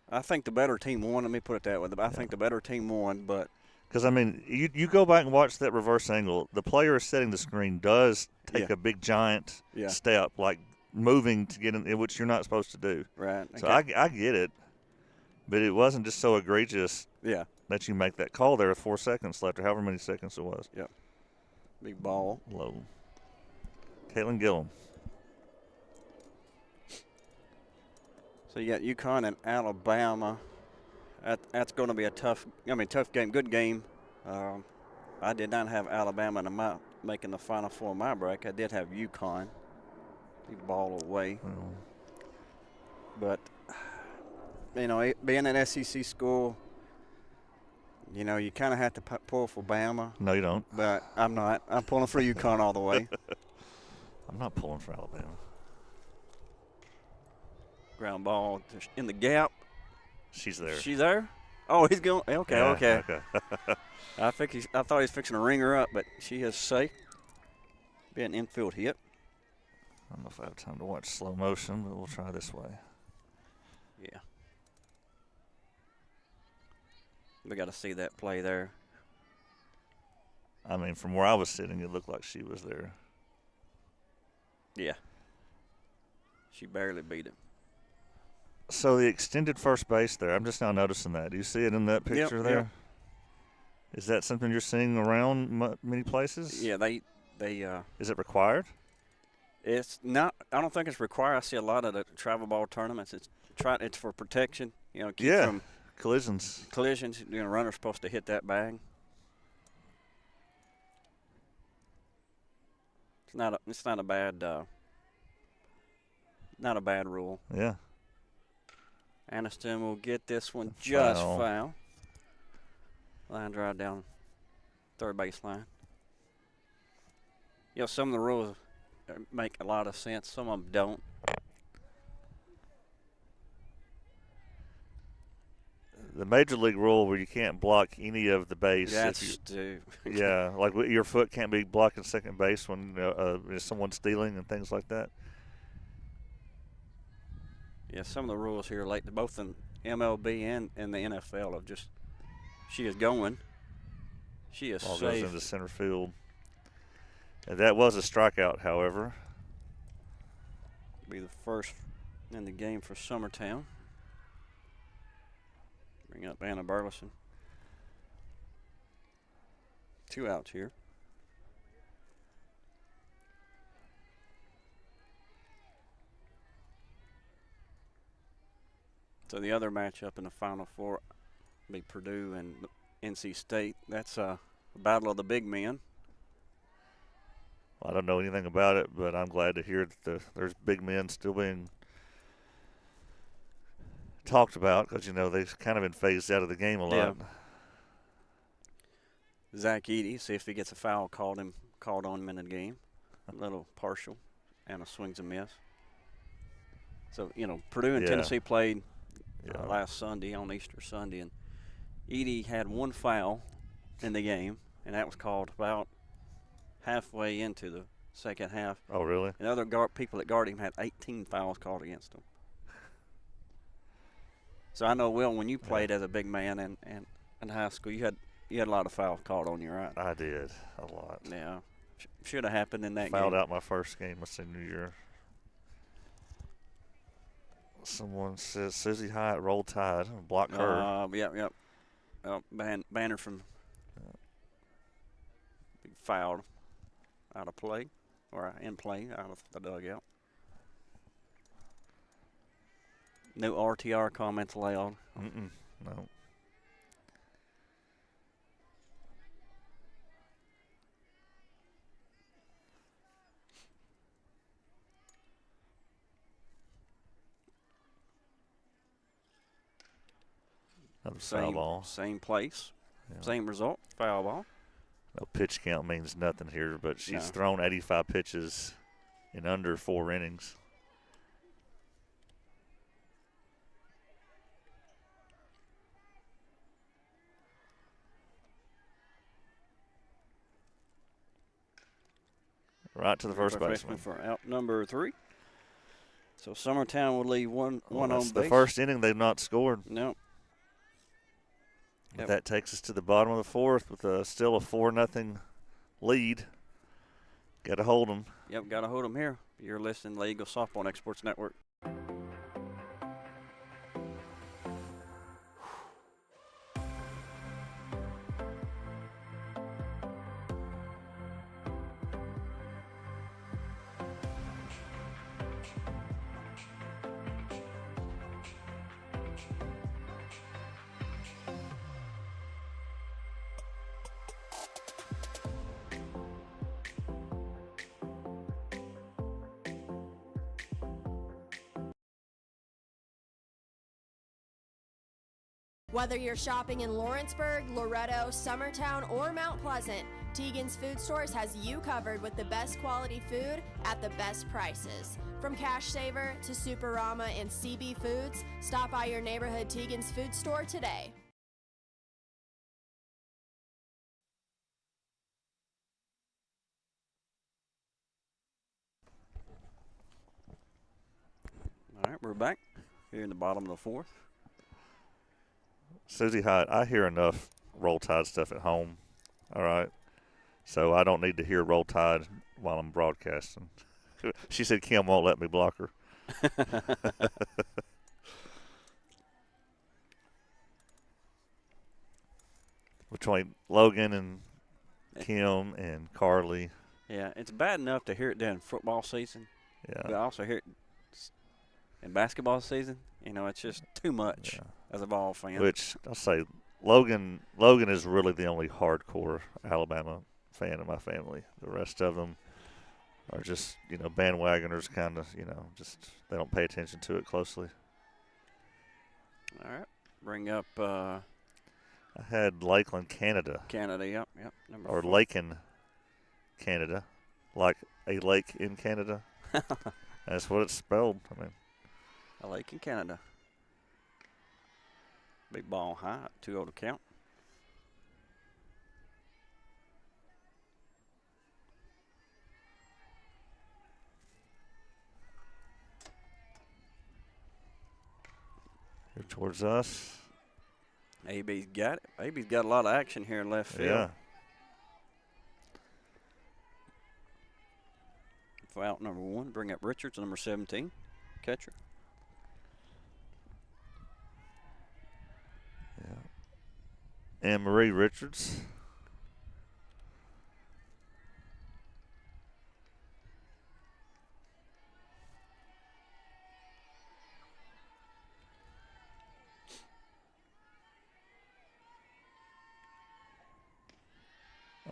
I think the better team won. Let me put it that way. I think the better team won, but Because, I mean, you go back and watch that reverse angle. The player setting the screen does take Yeah. a big, giant Yeah. step, like moving to get in, which you're not supposed to do. right. So Okay. I get it, but it wasn't just so egregious Yeah. that you make that call there with 4 seconds left, or however many seconds it was. Big ball. Low. Caitlin Gillum. So you got UConn and Alabama. That's going to be a tough game. Good game. I did not have Alabama making the Final Four in my bracket. I did have UConn. Big ball away. But, being an SEC school, you kind of have to pull for Bama. No, you don't. But I'm not. I'm pulling for UConn all the way. I'm not pulling for Alabama. Ground ball in the gap. She's there. She's there? Oh, he's going. Okay, Yeah, okay. okay. I thought he was fixing to ring her up, but she is safe. Be an infield hit. I don't know if I have time to watch slow motion, but we'll try this way. Yeah. We got to see that play there. I mean, from where I was sitting, it looked like she was there. Yeah. She barely beat it. So the extended first base there, I'm just now noticing that. Do you see it in that picture Yep, there? yep. Is that something you're seeing around many places? Yeah, they Is it required? it's not. I don't think it's required. I see a lot of the travel ball tournaments. It's for protection. Keep Yeah. from Collisions. collisions. Runner's supposed to hit that bag. It's not a bad rule. Yeah. Aniston will get this one just Foul. foul. Line drive down third baseline. Some of the rules make a lot of sense. Some of them don't. The major league rule where you can't block any of the base. That's too. Yeah, like your foot can't be blocking second base when someone's stealing and things like that. Yeah, some of the rules here, like both in MLB and the NFL, of just she is going. She is Ball safe. goes into center field. And that was a strikeout, however. Be the first in the game for Summertown. Bring up Anna Burleson. 2 outs here. So the other matchup in the Final Four be Purdue and NC State. That's a battle of the big men. I don't know anything about it, but I'm glad to hear that there's big men still being talked about because, they've kind of been phased out of the game a lot. Zach Eady, see if he gets a foul called on him in the game. A little partial and a swings and miss. So, Purdue and Tennessee played last Sunday on Easter Sunday, and Eady had 1 foul in the game, and that was called about halfway into the second half. Oh, really? And other people that guarded him had 18 fouls called against him. So I know, Will, when you played as a big man in high school, you had a lot of fouls called on you, right? I did a lot. Yeah, should have happened in that Fouled game. out my first game my senior year. Someone says Susie Hyatt roll tide, block her. Yep. Banner from fouled out of play, or in play out of the dugout. No RTR comments allowed. No. Another foul ball. Same place, Yeah. same result, foul ball. No pitch count means nothing here, but she's No. thrown 85 pitches in under 4 innings. Right to the first baseman. For out number 3. So Summertown will leave one on That's base. the first inning they've not scored. No. But that takes us to the bottom of the fourth with still a 4-0 lead. Got to hold them. Yep, got to hold them here. You're listening to the Eagle Softball and Exports Network. Whether you're shopping in Lawrenceburg, Loretto, Summertown, or Mount Pleasant, Tegan's Food Stores has you covered with the best quality food at the best prices. From Cash Saver to Superama and CB Foods, stop by your neighborhood Tegan's Food Store today. All right, we're back here in the bottom of the fourth. Susie Hyde, I hear enough Roll Tide stuff at home, all right? So I don't need to hear Roll Tide while I'm broadcasting. She said Kim won't let me block her. Between Logan and Kim and Carly. Yeah, it's bad enough to hear it during football season. Yeah. But I also hear it in basketball season. You know, it's just too much as a ball fan. Which I'll say Logan is really the only hardcore Alabama fan in my family. The rest of them are just, bandwagoners kind of, just they don't pay attention to it closely. All right. Bring up I had Lakeland, Canada. Canada, yep. Number Or 4. Laken, Canada. Like a lake in Canada. That's what it's spelled. I mean, A lake in Canada. Big ball high, 2-0 to count. here towards us. AB's got it. AB's got a lot of action here in left field. Yeah. For out number 1, bring up Richards, number 17, catcher. Yeah. And Marie Richards.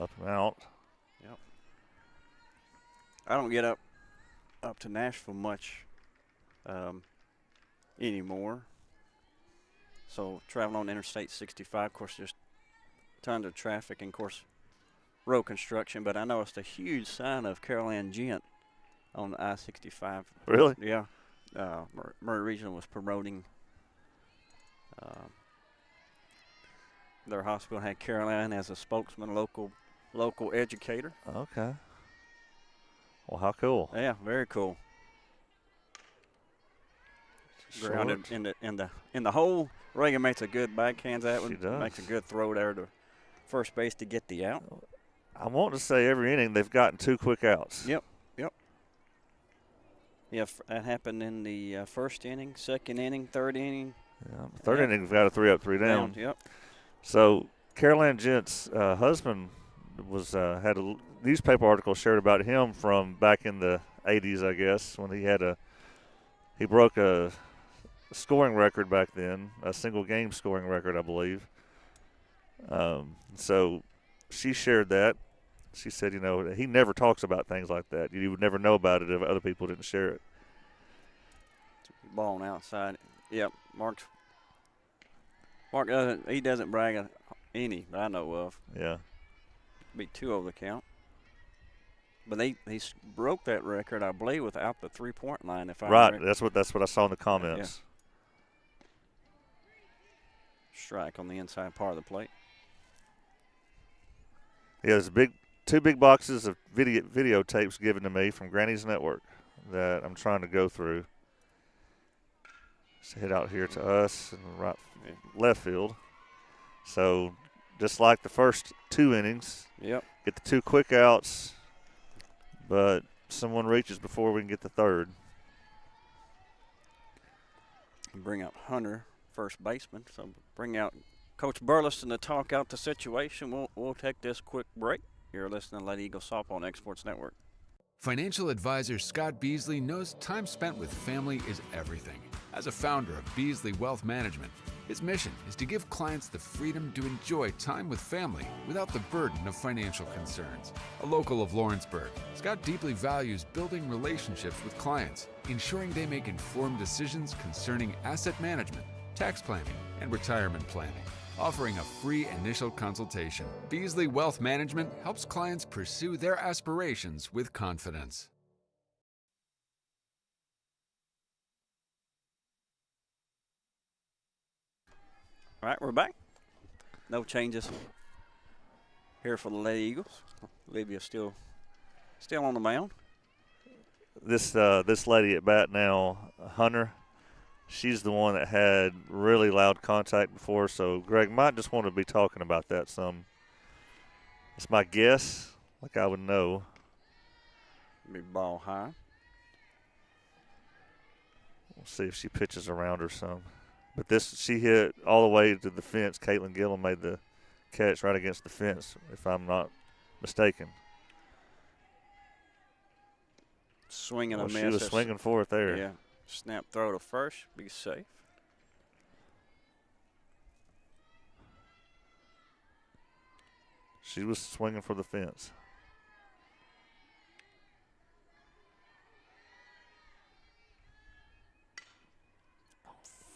Up and out. Yep. I don't get up to Nashville much anymore. So traveling on Interstate 65, of course, there's tons of traffic and, of course, road construction. But I noticed a huge sign of Caroline Gent on I-65. Really? Yeah. Murray Regional was promoting their hospital, had Caroline as a spokesman, local educator. Okay. Well, how cool. Yeah, very cool. Grounded Short. in the hole. Reagan makes a good backhand that one. She does. Makes a good throw there to first base to get the out. I want to say every inning they've gotten 2 quick outs. Yep. Yeah, that happened in the first inning, second inning, third inning. Yeah. Third inning, we've got a 3 up, 3 down. Yep. So Caroline Gent's husband had a newspaper article shared about him from back in the 80s, I guess, when he broke a scoring record back then, a single game scoring record, I believe. So she shared that. She said, he never talks about things like that. You would never know about it if other people didn't share it. Ball on outside. Yep. Mark doesn't brag any that I know of. Yeah. Be 2-0 the count. But he broke that record, I believe, without the 3-point line. If I remember. That's what I saw in the comments. Yeah. Strike on the inside part of the plate. Yeah, there's 2 big boxes of videotapes given to me from Granny's Network that I'm trying to go through. It's hit out here to us and left field. So just like the first 2 innings, Yep. get the 2 quick outs, but someone reaches before we can get the third. Bring out Hunter, first baseman. So bring out Coach Burleson to talk out the situation. We'll take this quick break. You're listening to Lady Eagle Softball on Exports Network. Financial advisor Scott Beasley knows time spent with family is everything. As a founder of Beasley Wealth Management, his mission is to give clients the freedom to enjoy time with family without the burden of financial concerns. A local of Lawrenceburg, Scott deeply values building relationships with clients, ensuring they make informed decisions concerning asset management, tax planning, and retirement planning. Offering a free initial consultation, Beasley Wealth Management helps clients pursue their aspirations with confidence. All right, we're back. No changes here for the Lady Eagles. Olivia still on the mound. This lady at bat now, Hunter, she's the one that had really loud contact before, so Greg might just want to be talking about that some. It's my guess, like I would know. Big ball high. We'll see if she pitches around or some. But she hit all the way to the fence. Caitlin Gillum made the catch right against the fence, if I'm not mistaken. Swing and a miss. She was swinging for it there. Yeah. Snap throw to first. Be safe. She was swinging for the fence.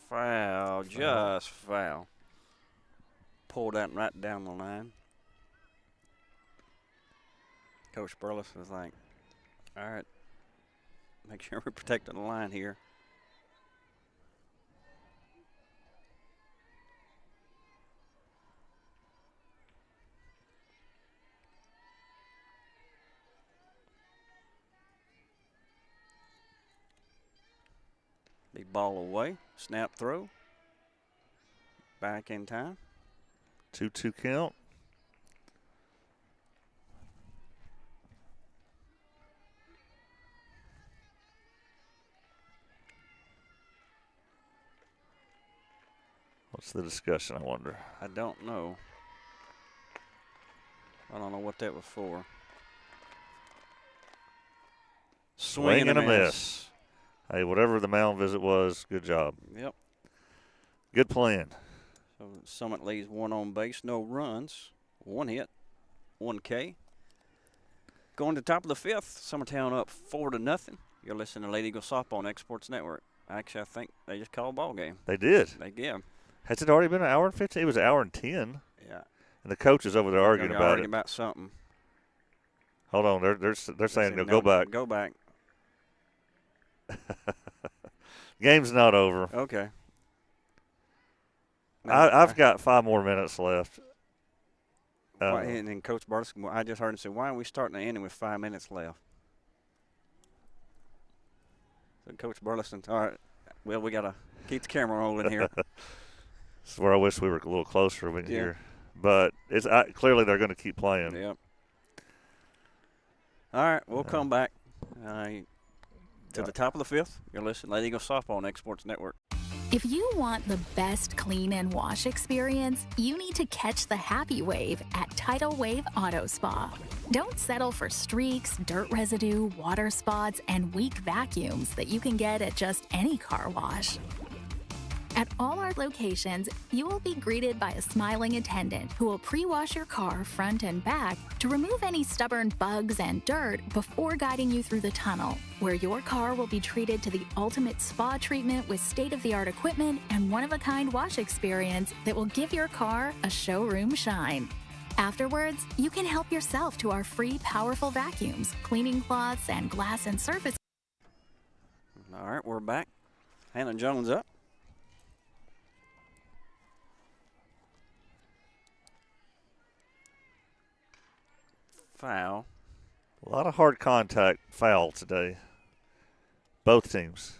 Foul. Just foul. Pulled that right down the line. Coach Burleson was like, all right, make sure we're protecting the line here. Big ball away. Snap throw. Back in time. 2-2 count. What's the discussion, I wonder? I don't know. I don't know what that was for. Swing and a miss. Hey, whatever the mound visit was, good job. Yep. Good plan. So Summit leads 1 on base, no runs, 1 hit, 1 K. Going to the top of the 5th, Summertown up 4-0. You're listening to Lady Eagle Softball on Exports Network. Actually, I think they just called a ball game. They did. Yeah. Has it already been an hour and 15? It was an hour and 10. Yeah. And the coach is over there arguing about it. About something. Hold on, they're saying they'll go back. Go back. Game's not over. Okay. I've got 5 more minutes left. And then Coach Burleson, I just heard him say, why aren't we starting the inning with 5 minutes left? So Coach Burleson, all right, well, we got to keep the camera rolling here. This is where I wish we were a little closer here. But it's clearly they're going to keep playing. Yep. All right, we'll come back to the top of the 5th. You're listening to Lady Eagle Softball on Exports Network. If you want the best clean and wash experience, you need to catch the happy wave at Tidal Wave Auto Spa. Don't settle for streaks, dirt residue, water spots, and weak vacuums that you can get at just any car wash. At all our locations, you will be greeted by a smiling attendant who will pre-wash your car front and back to remove any stubborn bugs and dirt before guiding you through the tunnel, where your car will be treated to the ultimate spa treatment with state-of-the-art equipment and one-of-a-kind wash experience that will give your car a showroom shine. Afterwards, you can help yourself to our free powerful vacuums, cleaning cloths, and glass and surface. All right, we're back. Hannah Jones up. Foul. A lot of hard contact foul today. Both teams.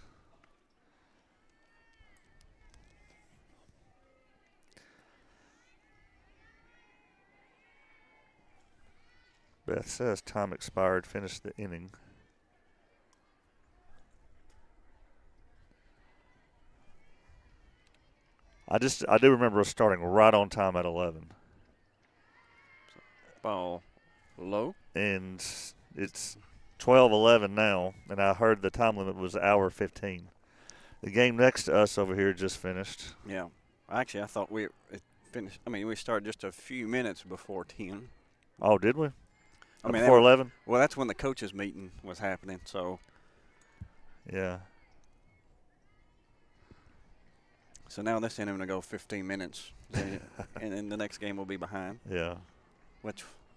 Beth says time expired. Finish the inning. I do remember us starting right on time at 11. Ball low. And it's 12:11 now, and I heard the time limit was hour 15. The game next to us over here just finished. Yeah. Actually, I thought it finished. I mean, we started just a few minutes before 10. Oh, did we? I mean, before 11? Well, that's when the coaches' meeting was happening, so. Yeah. So now this inning going to go 15 minutes, and then the next game will be behind. Yeah.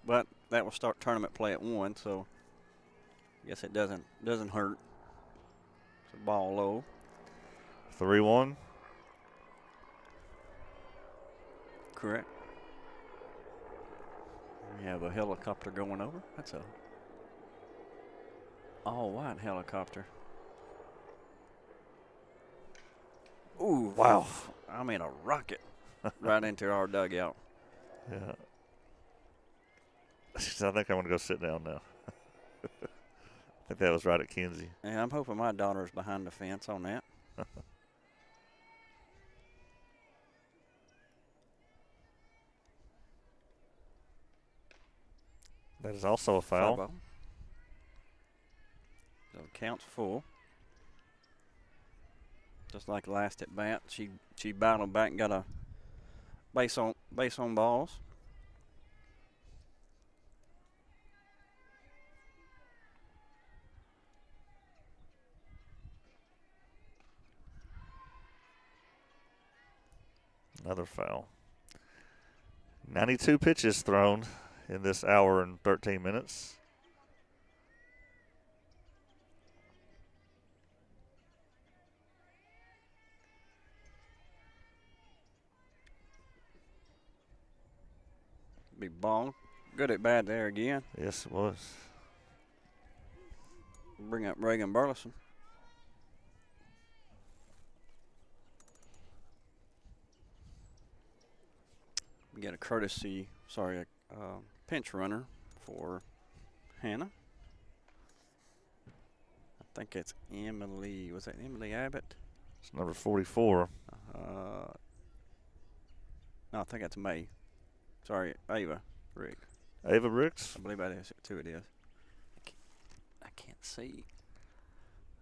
But that will start tournament play at 1, so I guess it doesn't hurt. It's a ball low. 3-1. Correct. We have a helicopter going over. That's a all-white helicopter. Ooh, wow. I mean, a rocket right into our dugout. Yeah. I think I'm going to go sit down now. I think that was right at Kinsey. And I'm hoping my daughter's behind the fence on that. That is also a foul. Ball. So count's full. Just like last at bat, she battled back and got a base on balls. Another foul. 92 pitches thrown in this hour and 13 minutes. Big ball. Good at bat there again. Yes, it was. Bring up Reagan Burleson. We get a pinch runner for Hannah. I think it's Emily. Was that Emily Abbott? It's number 44. No, I think that's May. Sorry, Ava Rick. Ava Ricks? I believe that is who it is. I can't see.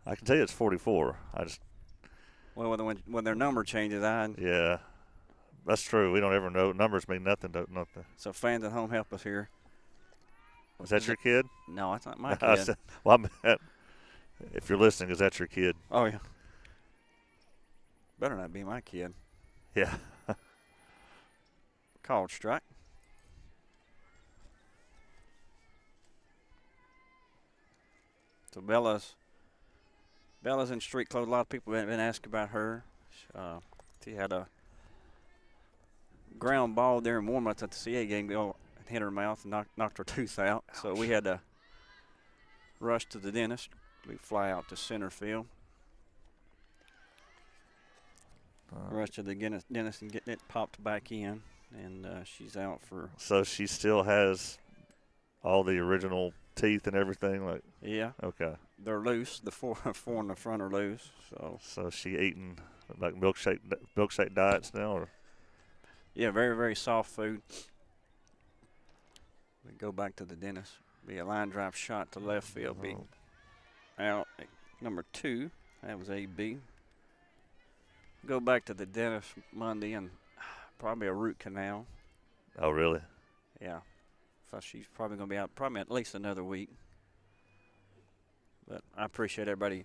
I can tell you it's 44. Well, when their number changes, Yeah, that's true. We don't ever know. Numbers mean nothing to nothing. So fans at home, help us here. Was that your kid? No, that's not my kid. Well, I meant, if you're listening, is that your kid? Oh, yeah. Better not be my kid. Yeah. Called strike. So Bella's in street clothes. A lot of people have been asking about her. She had a ground ball there in warm-ups at the CA game. Hit her mouth and knocked her tooth out. Ouch. So we had to rush to the dentist. We fly out to center field. Rush to the dentist and get it popped back in. And she's out for. So she still has all the original teeth and everything, like. Yeah. Okay. They're loose. The four in the front are loose. So she eating like milkshake diets now, or. Yeah, very very soft food. We go back to the dentist. Be a line drive shot to left field. Be out at number 2. That was AB. Go back to the dentist Monday and. Probably a root canal. Oh, really? Yeah. So she's probably going to be out at least another week. But I appreciate everybody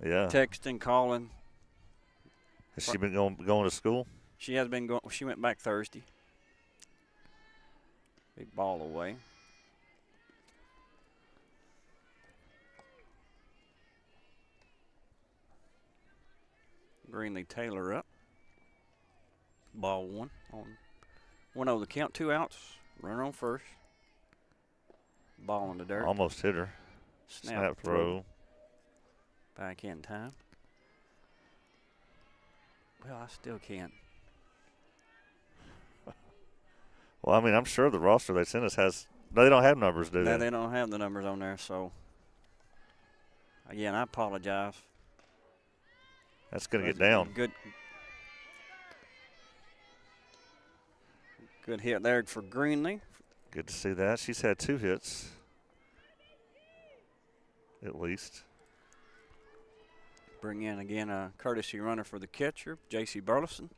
texting, calling. Has she been going to school? She has been going. She went back Thursday. Big ball away. Greenlee Taylor up. Ball 1 on 1-0 the count, 2 outs. Runner on first. Ball in the dirt. Almost hit her. Snap throw. Back in time. Well, I still can't. Well, I mean, I'm sure the roster they sent us has No, they don't have numbers, do No, they? they don't have the numbers on there. So, again, I apologize. That's going to get down. Good hit there for Greenlee. Good to see that. She's had 2 hits, at least. Bring in, again, a courtesy runner for the catcher, J.C. Burleson.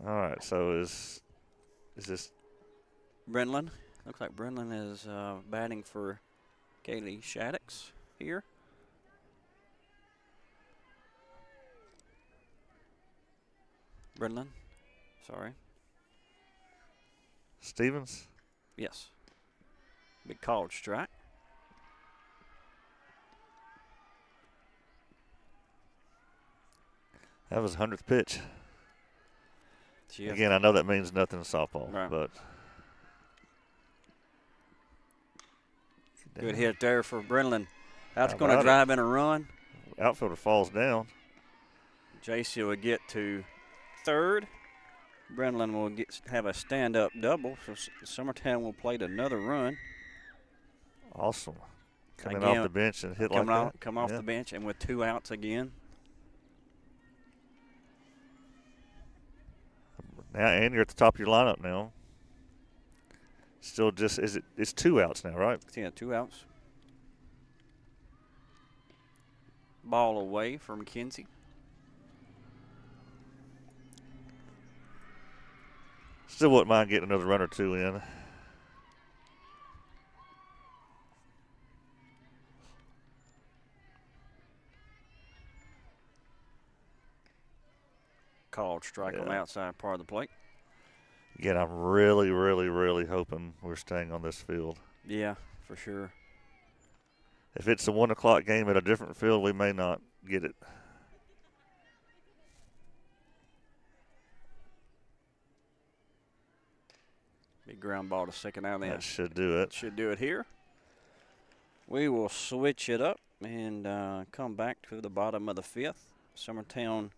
All right, so is this Brenlin? Looks like Brenlin is batting for Kaylee Shaddix here. Brenlin, sorry. Stevens? Yes. Big called strike. That was 100th pitch. She has- Again, I know that means nothing in softball, Right. but Good hit there for Brenlin. That's How going to about it? drive in a run. Outfielder falls down. JC will get to third. Brenlin will have a stand-up double, so Summertown will play another run. Awesome. Coming Again, off the bench and hit like that. Come off Yeah. the bench and with 2 outs again. Now, and you're at the top of your lineup now. Still just, it's 2 outs now, right? Yeah, 2 outs. Ball away for McKenzie. Still wouldn't mind getting another run or 2 in. Called strike on the outside part of the plate. Again, I'm really, really, really hoping we're staying on this field. Yeah, for sure. If it's a 1 o'clock game at a different field, we may not get it. Big ground ball to second out there. That should do it. Should do it here. We will switch it up and come back to the bottom of the 5th. Summertown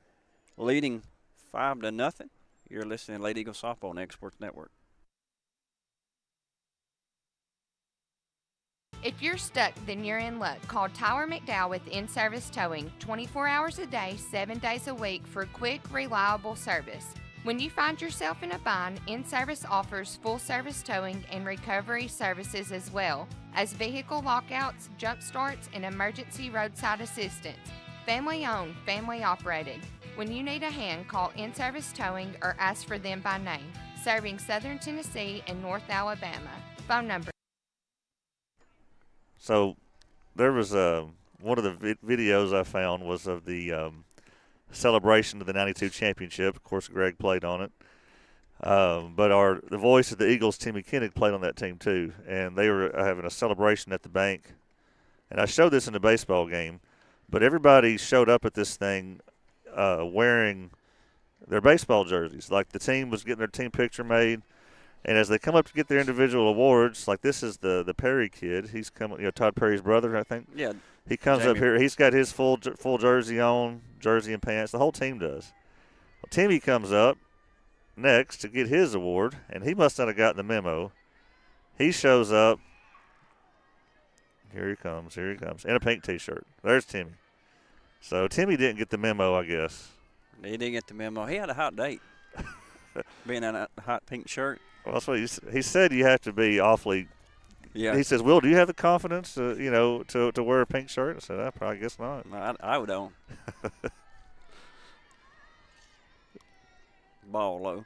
leading 5-0. You're listening to Lady Eagle Softball on the Exports Network. If you're stuck, then you're in luck. Call Tyler McDowell with In-Service Towing 24 hours a day, 7 days a week for quick, reliable service. When you find yourself in a bind, In-Service offers full-service towing and recovery services as well as vehicle lockouts, jump starts, and emergency roadside assistance. Family-owned, family-operated. When you need a hand, call In-Service Towing or ask for them by name. Serving Southern Tennessee and North Alabama. Phone number. So there was one of the videos I found was of the celebration of the 92 championship. Of course, Greg played on it. But the voice of the Eagles, Timmy Koenig, played on that team too. And they were having a celebration at the bank. And I showed this in the baseball game. But everybody showed up at this thing wearing their baseball jerseys. Like the team was getting their team picture made. And as they come up to get their individual awards, like this is the Perry kid. He's coming, Todd Perry's brother, I think. Yeah. He comes Jamie. up here. He's got his full jersey on, jersey and pants. The whole team does. Well, Timmy comes up next to get his award, and he must not have gotten the memo. He shows up. Here he comes, in a pink T-shirt. There's Timmy. So Timmy didn't get the memo, I guess. He didn't get the memo. He had a hot date. Being in a hot pink shirt. Well, that's what he said. You have to be awfully. Yeah. He says, "Will, do you have the confidence, to wear a pink shirt?" I said, "I probably guess not." I don't. Ball low.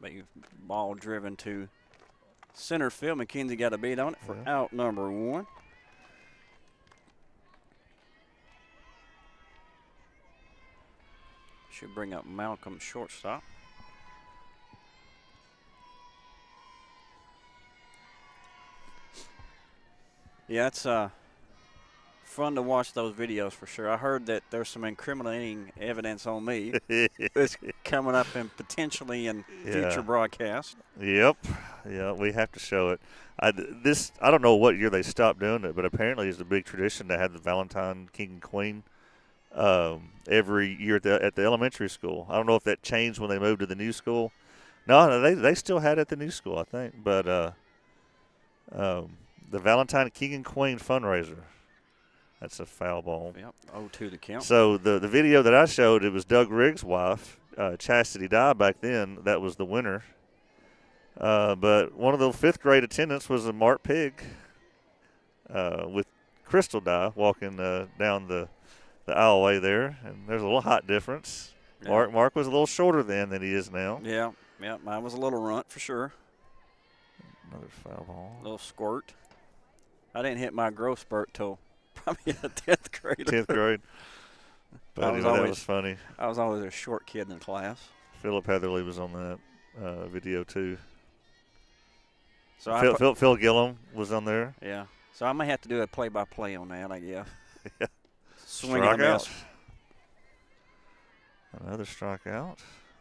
Big ball driven to center field. McKenzie got a beat on it for out number 1. Should bring up Malcolm shortstop. Yeah, it's fun to watch those videos for sure. I heard that there's some incriminating evidence on me that's coming up and potentially in future broadcasts. Yep. Yeah, we have to show it. I don't know what year they stopped doing it, but apparently it's a big tradition to have the Valentine King and Queen every year at the elementary school. I don't know if that changed when they moved to the new school, No, they still had it at the new school, I think. But the Valentine King and Queen fundraiser. That's a foul ball. Yep, 0-2 to count. So the video that I showed, it was Doug Riggs' wife, Chastity Dye back then. That was the winner. But one of the 5th grade attendants was a Mark Pig with Crystal Dye walking down the aisleway there. And there's a little height difference. Yeah. Mark was a little shorter then than he is now. Yeah, mine was a little runt for sure. Another foul ball. A little squirt. I didn't hit my growth spurt till probably a 10th grade. 10th grade. But that was funny. I was always a short kid in class. Philip Heatherly was on that video too. So Phil Gillum was on there. Yeah. So I may have to do a play-by-play on that, I guess. Yeah. Swing and a miss. Another strikeout.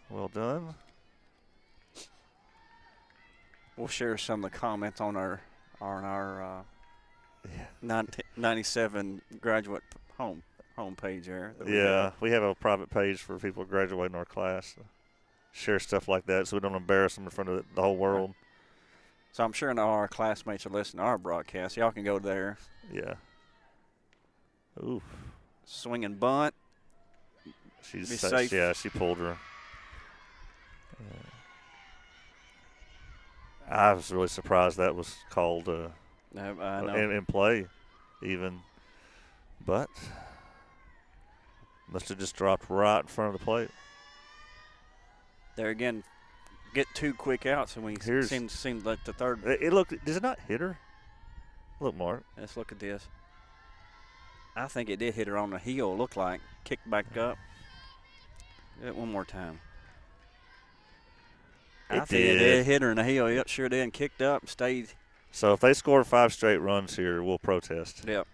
Well done. We'll share some of the comments on our 97 graduate homepage there. We have a private page for people graduating our class. Share stuff like that so we don't embarrass them in front of the whole world. So I'm sure all our classmates are listening to our broadcast. Y'all can go there. Yeah. Ooh. Swing and bunt. She's safe. Yeah, she pulled her. I was really surprised that was called in play even. But must have just dropped right in front of the plate. There again, get 2 quick outs, and we seemed like the third. Does it not hit her? Look, Mark. Let's look at this. I think it did hit her on the heel, looked like. Kicked back up. Do it one more time. I think it did hit her in the heel. Yep, sure did. And kicked up and stayed. So if they score 5 straight runs here, we'll protest. Yep.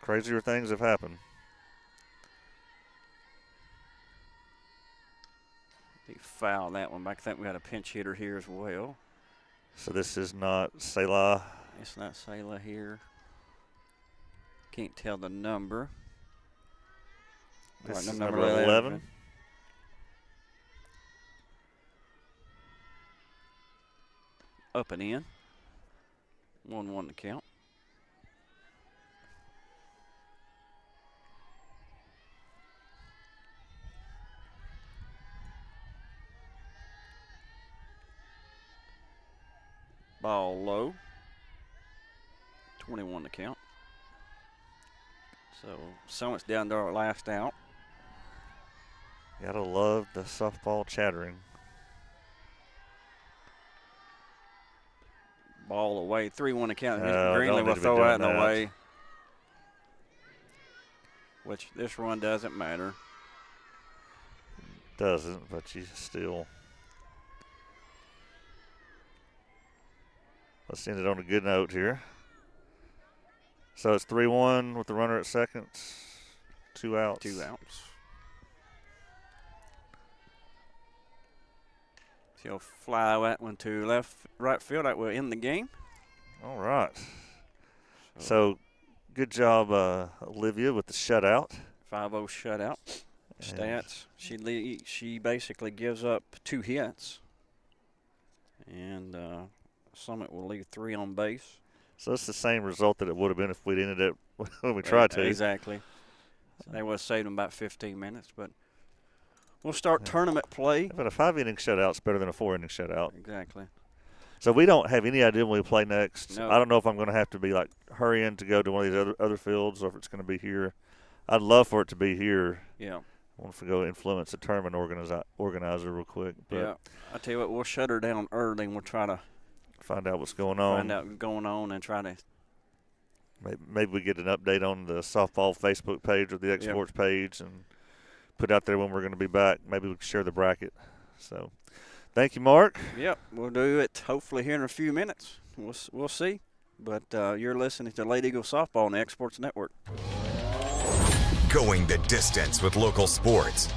Crazier things have happened. He fouled that one back. I think we got a pinch hitter here as well. So this is not Selah. It's not Selah here. Can't tell the number. This is number 11. Up and in. 1-1 to count. Ball low. 21 to count. So Summit's down to our last out. Gotta love the softball chattering. Ball away. 3-1 to count. No, Greenlee will throw that in the that. way. Which this run doesn't matter. Doesn't, but you still. Let's end it on a good note here. So it's 3-1 with the runner at second. 2 outs. 2 outs. He'll fly that one to right field. That will end the game. All right. So good job, Olivia, with the shutout. 5-0 shutout. Stats. She basically gives up 2 hits. And Summit will leave 3 on base. So it's the same result that it would have been if we'd ended it when we tried to. Exactly. So they would have saved them about 15 minutes. But we'll start tournament play. But a 5-inning shutout's better than a 4-inning shutout. Exactly. So we don't have any idea when we play next. No. I don't know if I'm going to have to be like hurrying to go to one of these other fields or if it's going to be here. I'd love for it to be here. Yeah. I want to go influence the tournament organizer real quick. But yeah. I tell you what, we'll shut her down early and we'll try to find out what's going on. Find out what's going on and try to. Maybe we get an update on the softball Facebook page or the Exports page and put out there when we're going to be back. Maybe we can share the bracket. So, thank you, Mark. Yep, we'll do it hopefully here in a few minutes. We'll see. But you're listening to Lady Eagle Softball on the Exports Network. Going the distance with local sports.